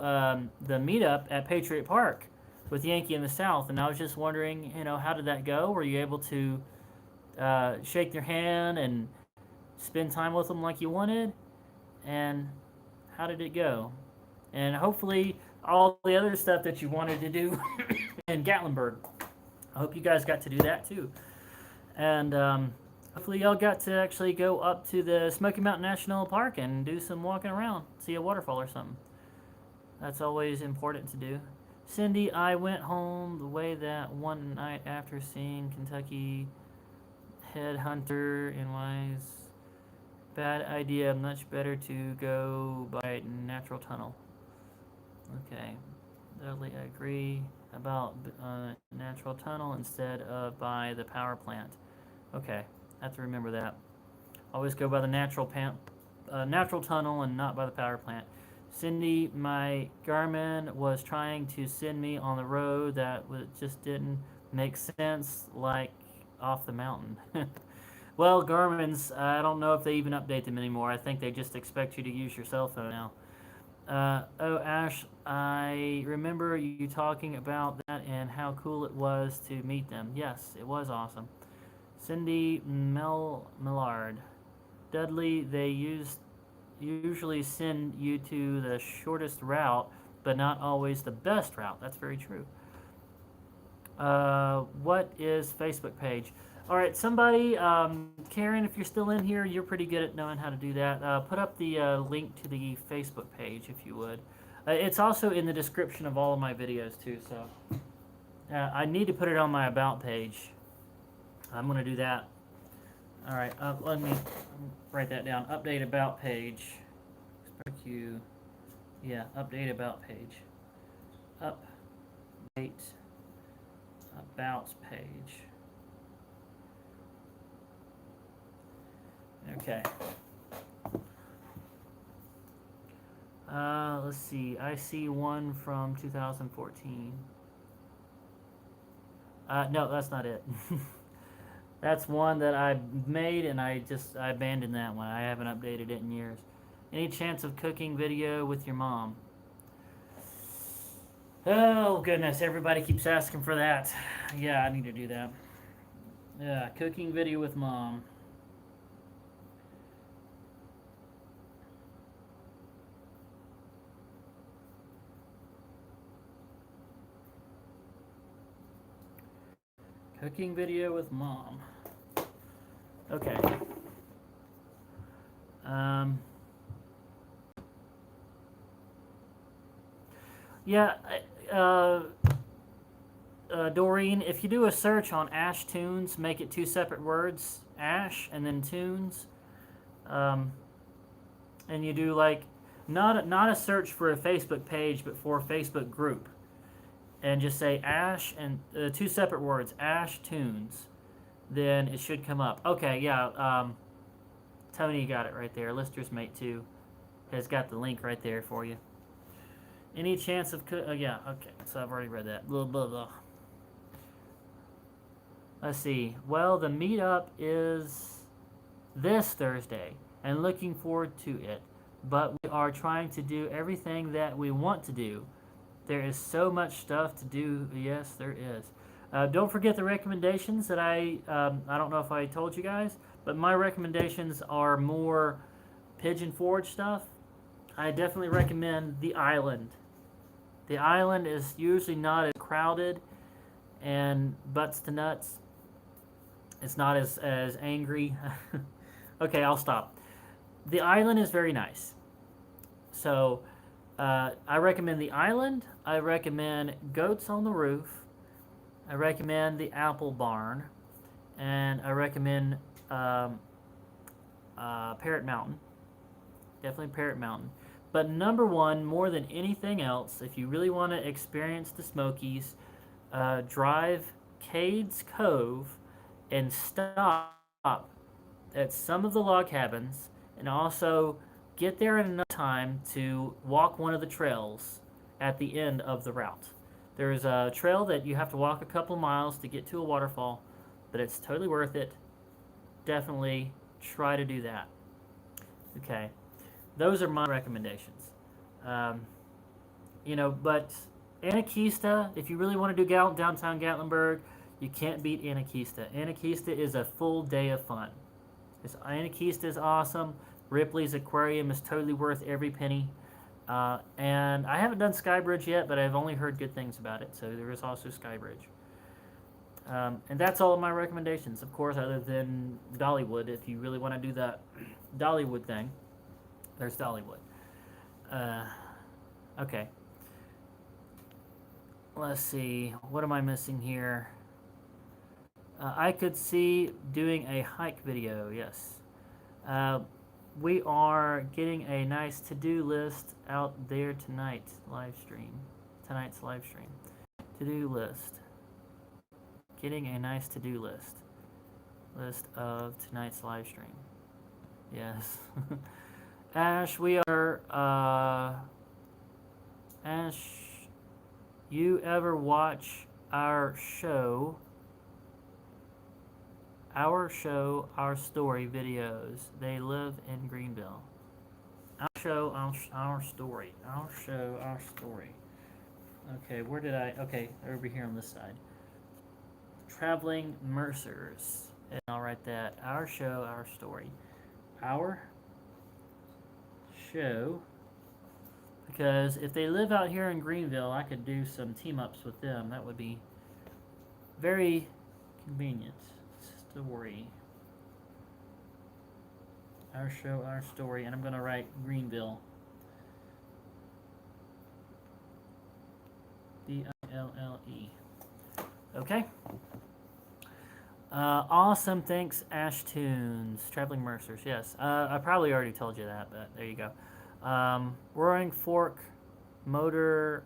[SPEAKER 1] the meetup at Patriot Park with Yankee in the South, and I was just wondering, how did that go? Were you able to shake their hand and spend time with them like you wanted? And how did it go? And hopefully all the other stuff that you wanted to do in Gatlinburg, I hope you guys got to do that too. And hopefully y'all got to actually go up to the Smoky Mountain National Park and do some walking around, see a waterfall or something. That's always important to do. Cindy, I went home the way that one night after seeing Kentucky Headhunter and Wise. Bad idea, much better to go by natural tunnel. Okay, totally agree about natural tunnel instead of by the power plant. Okay, I have to remember that. Always go by the natural tunnel and not by the power plant. Cindy, my Garmin was trying to send me on the road that just didn't make sense, like off the mountain. Well, Garmin's, I don't know if they even update them anymore. I think they just expect you to use your cell phone now. Oh, Ash, I remember you talking about that and how cool it was to meet them. Yes, it was awesome. Cindy Millard. Dudley, they usually send you to the shortest route, but not always the best route. That's very true. What is Facebook page? All right, somebody, Karen, if you're still in here, you're pretty good at knowing how to do that. Put up the link to the Facebook page if you would. It's also in the description of all of my videos too, so I need to put it on my About page. I'm going to do that. All right, let me write that down. Update About page. Q. Yeah, update About page. Update About page. Okay. Let's see. I see one from 2014. No, that's not it. That's one that I made and I abandoned that one. I haven't updated it in years. Any chance of cooking video with your mom? Oh goodness, everybody keeps asking for that. Yeah, I need to do that. Yeah, cooking video with mom. Cooking video with mom. Okay. Yeah, Doreen, if you do a search on Ashtoons, make it 2 separate words, Ash and then Tunes, and you do like not a search for a Facebook page, but for a Facebook group, and just say Ash and 2 separate words, Ash Tunes, then it should come up. Okay, yeah, Tony got it right there. Lister's Mate 2 has got the link right there for you. Any chance of yeah, okay, so I've already read that. Blah, blah, blah. Let's see. Well, the meetup is this Thursday, and looking forward to it. But we are trying to do everything that we want to do. There is so much stuff to do. Yes, there is. Don't forget the recommendations that I don't know if I told you guys, but my recommendations are more Pigeon Forge stuff. I definitely recommend The Island. The Island is usually not as crowded and butts to nuts. It's not as angry. Okay, I'll stop. The Island is very nice. So I recommend The Island. I recommend Goats on the Roof. I recommend The Apple Barn. And I recommend Parrot Mountain. Definitely Parrot Mountain. But number one, more than anything else, if you really want to experience the Smokies, drive Cades Cove and stop at some of the log cabins, and also get there in enough time to walk one of the trails at the end of the route. There's a trail that you have to walk a couple miles to get to a waterfall, but it's totally worth it. Definitely try to do that. Okay. Those are my recommendations. But Anarchista, if you really want to do downtown Gatlinburg, you can't beat Anarchista. Anarchista is a full day of fun. Anarchista is awesome. Ripley's Aquarium is totally worth every penny. And I haven't done Skybridge yet, but I've only heard good things about it. So there is also Skybridge. And that's all of my recommendations, of course, other than Dollywood. If you really want to do that Dollywood thing, there's Dollywood. Okay. Let's see. What am I missing here? I could see doing a hike video, yes. We are getting a nice to-do list out there tonight's live stream. To-do list. Getting a nice to-do list. List of tonight's live stream. Yes. Ash, we are, Ash, you ever watch our show, our story videos? They live in Greenville. Our story. Our show, our story. Okay, where did I? Okay, over here on this side. Traveling Mercers. And I'll write that. Our show, our story. Our show. Because if they live out here in Greenville, I could do some team ups with them. That would be very convenient. Story. Our show, our story. And I'm going to write Greenville. Ville. Okay. Awesome. Thanks, Ashtoons. Traveling Mercers. Yes. I probably already told you that, but there you go. Roaring Fork, Motor,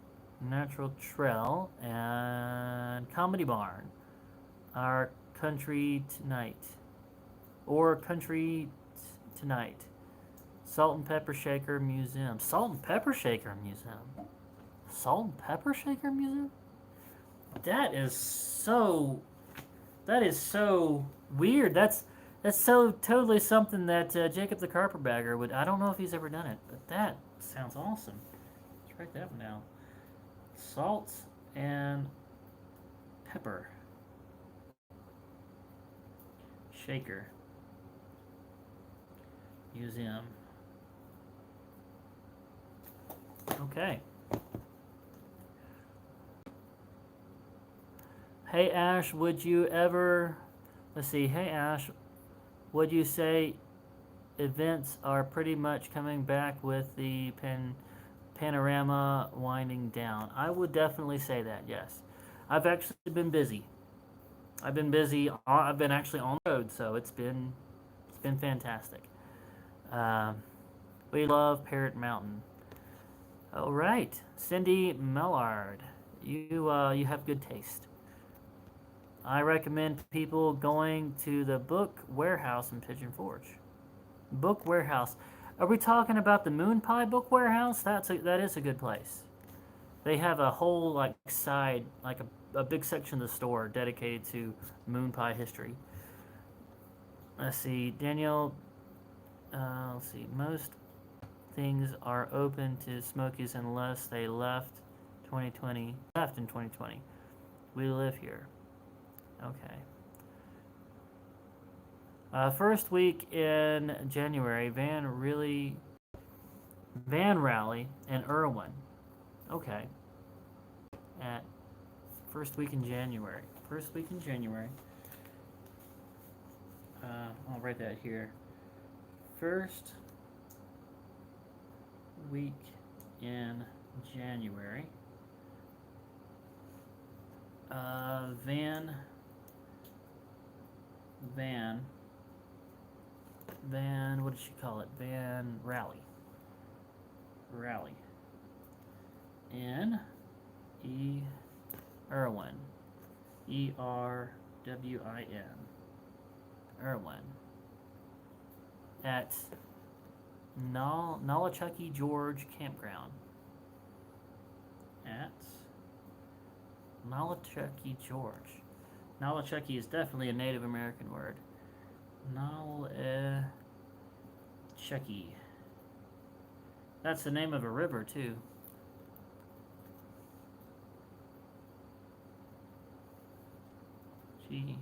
[SPEAKER 1] Natural Trail, and Comedy Barn. Our Country Tonight. Or Country Tonight. Salt and Pepper Shaker Museum. Salt and Pepper Shaker Museum. Salt and Pepper Shaker Museum? That is so weird. That's so totally something that Jacob the Carpetbagger would. I don't know if he's ever done it, but that sounds awesome. Let's write that one down. Salt and pepper shaker museum. Okay. Hey Ash, would you ever? Let's see. Hey Ash, would you say events are pretty much coming back with the panorama winding down? I would definitely say that. Yes, I've actually been busy. I've been busy. I've been actually on the road, so it's been fantastic. Um, we love Parrot Mountain. All right, Cindy Mellard, you have good taste. I recommend people going to the Book Warehouse in Pigeon Forge. Book Warehouse. Are we talking about the Moon Pie Book Warehouse? That is a good place. They have a whole like side, like a big section of the store dedicated to Moon Pie history. Let's see, Daniel. Let's see. Most things are open to Smokies unless they left 2020. Left in 2020. We live here. Okay. First week in January, Van Rally in Irwin. Okay. At first week in January. First week in January. I'll write that here. First week in January. Van, what did she call it? Van Rally. N E Irwin. ERWIN. Irwin. At Nolichucky George Campground. At Nolichucky George. Nolichucky is definitely a Native American word. Nolichucky. That's the name of a river, too. G.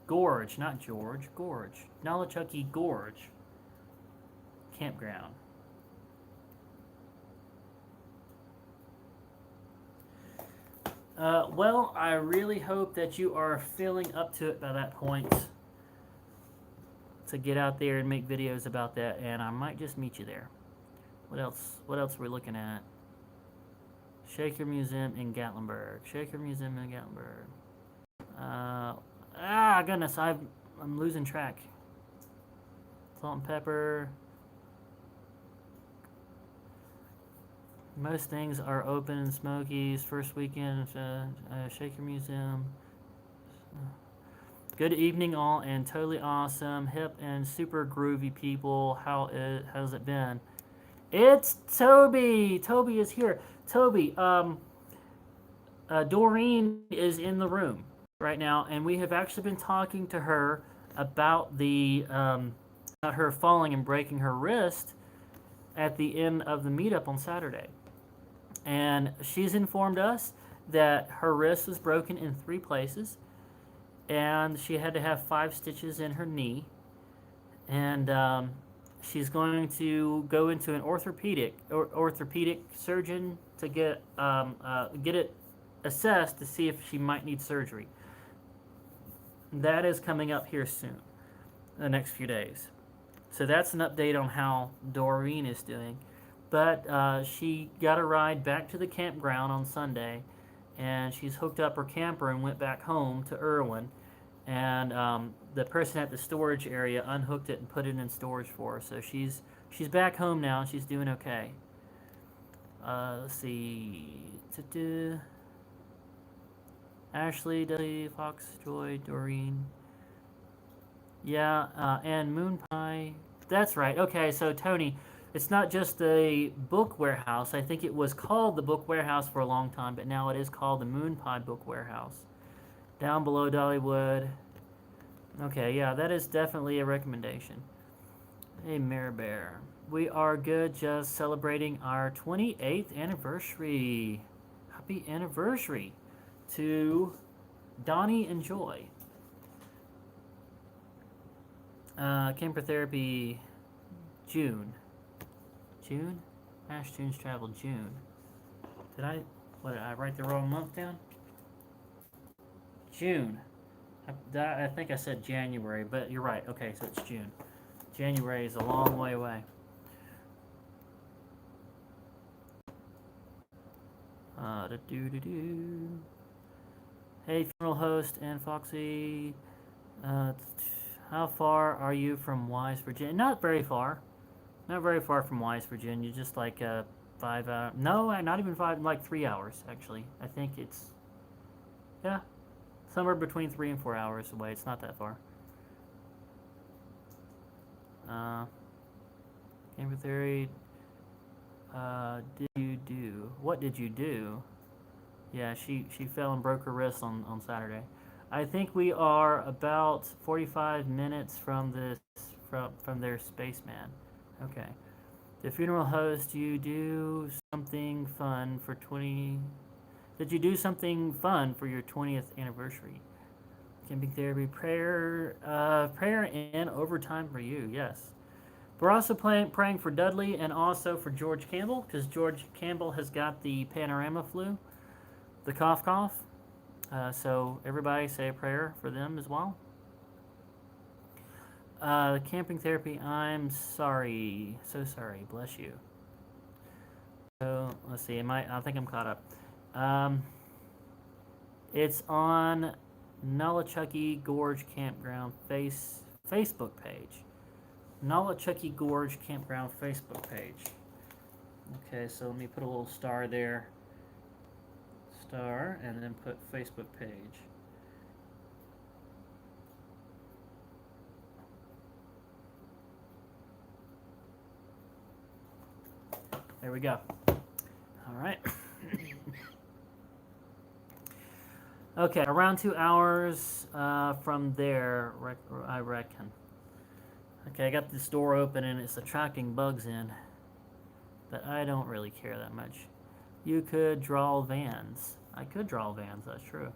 [SPEAKER 1] Gorge, not George. Gorge. Nolichucky Gorge. Campground. Well, I really hope that you are feeling up to it by that point to get out there and make videos about that, and I might just meet you there. What else are we looking at? Shaker Museum in Gatlinburg. Shaker Museum in Gatlinburg. Goodness, I'm losing track. Salt and pepper. Most things are open in Smokies. First weekend, Shaker Museum. Good evening, all, and totally awesome, hip, and super groovy people. How's it been? It's Toby. Toby is here. Toby, Doreen is in the room right now, and we have actually been talking to her about the about her falling and breaking her wrist at the end of the meetup on Saturday. And she's informed us that her wrist was broken in 3 places, and she had to have 5 stitches in her knee, and she's going to go into an orthopedic surgeon to get it assessed to see if she might need surgery. That is coming up here soon, the next few days. So that's an update on how Doreen is doing. But she got a ride back to the campground on Sunday, and she's hooked up her camper and went back home to Irwin. And the person at the storage area unhooked it and put it in storage for her. So she's back home now, and she's doing okay. Let's see. Ashley, Dudley, Fox, Joy, Doreen. Yeah, and Moon Pie. That's right. Okay, so Tony, it's not just the book warehouse. I think it was called the book warehouse for a long time, but now it is called the Moon Pie Book Warehouse. Down below Dollywood. Okay, yeah, that is definitely a recommendation. Hey, Mare Bear. We are good, just celebrating our 28th anniversary. Happy anniversary to Donnie and Joy. Camper Therapy, June. June? Ashtoons Travel, June. Did I write the wrong month down? June. I think I said January, but you're right. Okay, so it's June. January is a long way away. Hey, funeral host and Foxy. How far are you from Wise, Virginia? Not very far. Not very far from Wise, Virginia. Just like 5 hours. No, not even 5. Like 3 hours, actually. I think it's, yeah, somewhere between 3 and 4 hours away. It's not that far. Camper Theory. Did you do? What did you do? Yeah, she fell and broke her wrist on Saturday. I think we are about 45 minutes from their spaceman. Okay. The funeral host, you do something fun for 20. Did you do something fun for your 20th anniversary? Camping Therapy, prayer and overtime for you. Yes. We're also praying for Dudley and also for George Campbell, because George Campbell has got the panorama flu, the cough. So everybody say a prayer for them as well. Camping Therapy, I'm sorry. So sorry. Bless you. So let's see. I think I'm caught up. It's on Nolichucky Gorge Campground Facebook page. Nolichucky Gorge Campground Facebook page. Okay, so let me put a little star there. Star, and then put Facebook page. There we go. All right. Okay, around 2 hours from there, I reckon. Okay, I got this door open and it's attracting bugs in, but I don't really care that much. You could draw vans. I could draw vans, that's true.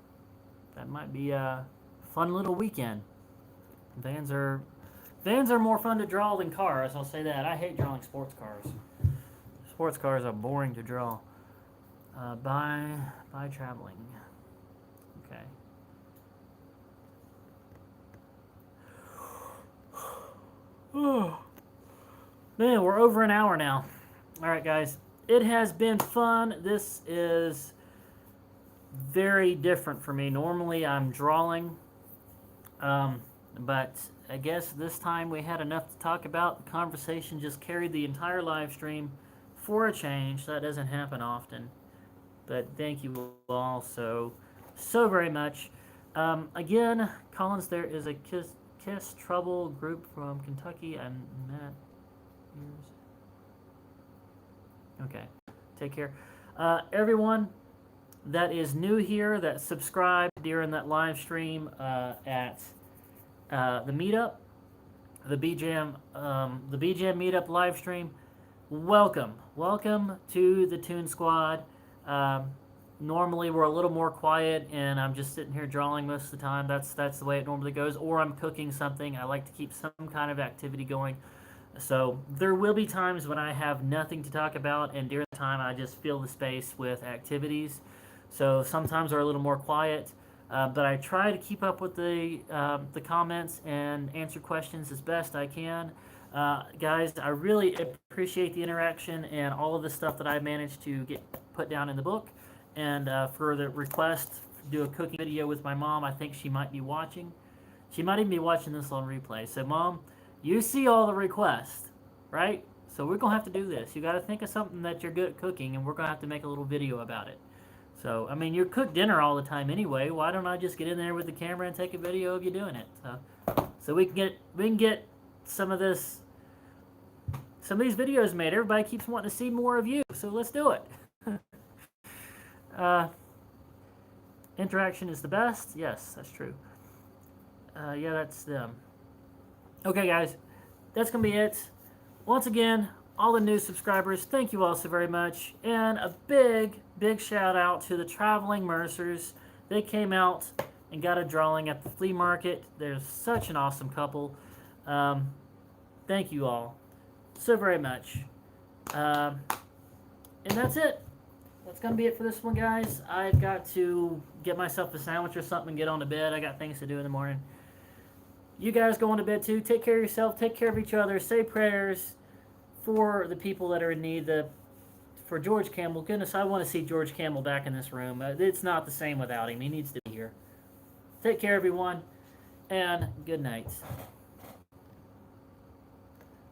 [SPEAKER 1] That might be a fun little weekend. Vans are more fun to draw than cars, I'll say that. I hate drawing sports cars. Sports cars are boring to draw. By traveling. Okay. Man, we're over an hour now. All right, guys. It has been fun. This is very different for me. Normally, I'm drawing, but I guess this time we had enough to talk about. The conversation just carried the entire live stream for a change. That doesn't happen often. But thank you all so very much. Again, Collins, there is a Kiss Trouble group from Kentucky. I met yours. Okay, take care. Everyone that is new here, that subscribed during that live stream at the meetup, the BJam meetup live stream, welcome to the Toon Squad. Normally we're a little more quiet, and I'm just sitting here drawing most of the time. That's the way it normally goes, or I'm cooking something. I like to keep some kind of activity going. So there will be times when I have nothing to talk about, and during the time I just fill the space with activities. So sometimes we're a little more quiet, but I try to keep up with the comments and answer questions as best I can. Guys, I really appreciate the interaction and all of the stuff that I managed to get put down in the book. And for the request, do a cooking video with my mom. I think she might be watching. She might even be watching this on replay. So, Mom, you see all the requests, right? So we're going to have to do this. You got to think of something that you're good at cooking, and we're going to have to make a little video about it. So, I mean, you cook dinner all the time anyway. Why don't I just get in there with the camera and take a video of you doing it? So we can get some of these videos made. Everybody keeps wanting to see more of you, so let's do it. Interaction is the best. Yes, that's true. Yeah, that's them. Okay, guys, that's going to be it. Once again, all the new subscribers, thank you all so very much. And a big, big shout out to the Traveling Mercers. They came out and got a drawing at the flea market. They're such an awesome couple. Thank you all so very much. And that's it. That's going to be it for this one, guys. I've got to get myself a sandwich or something and get on to bed. I got things to do in the morning. You guys go on to bed too. Take care of yourself. Take care of each other. Say prayers for the people that are in need. For George Campbell. Goodness, I want to see George Campbell back in this room. It's not the same without him. He needs to be here. Take care, everyone, and good night.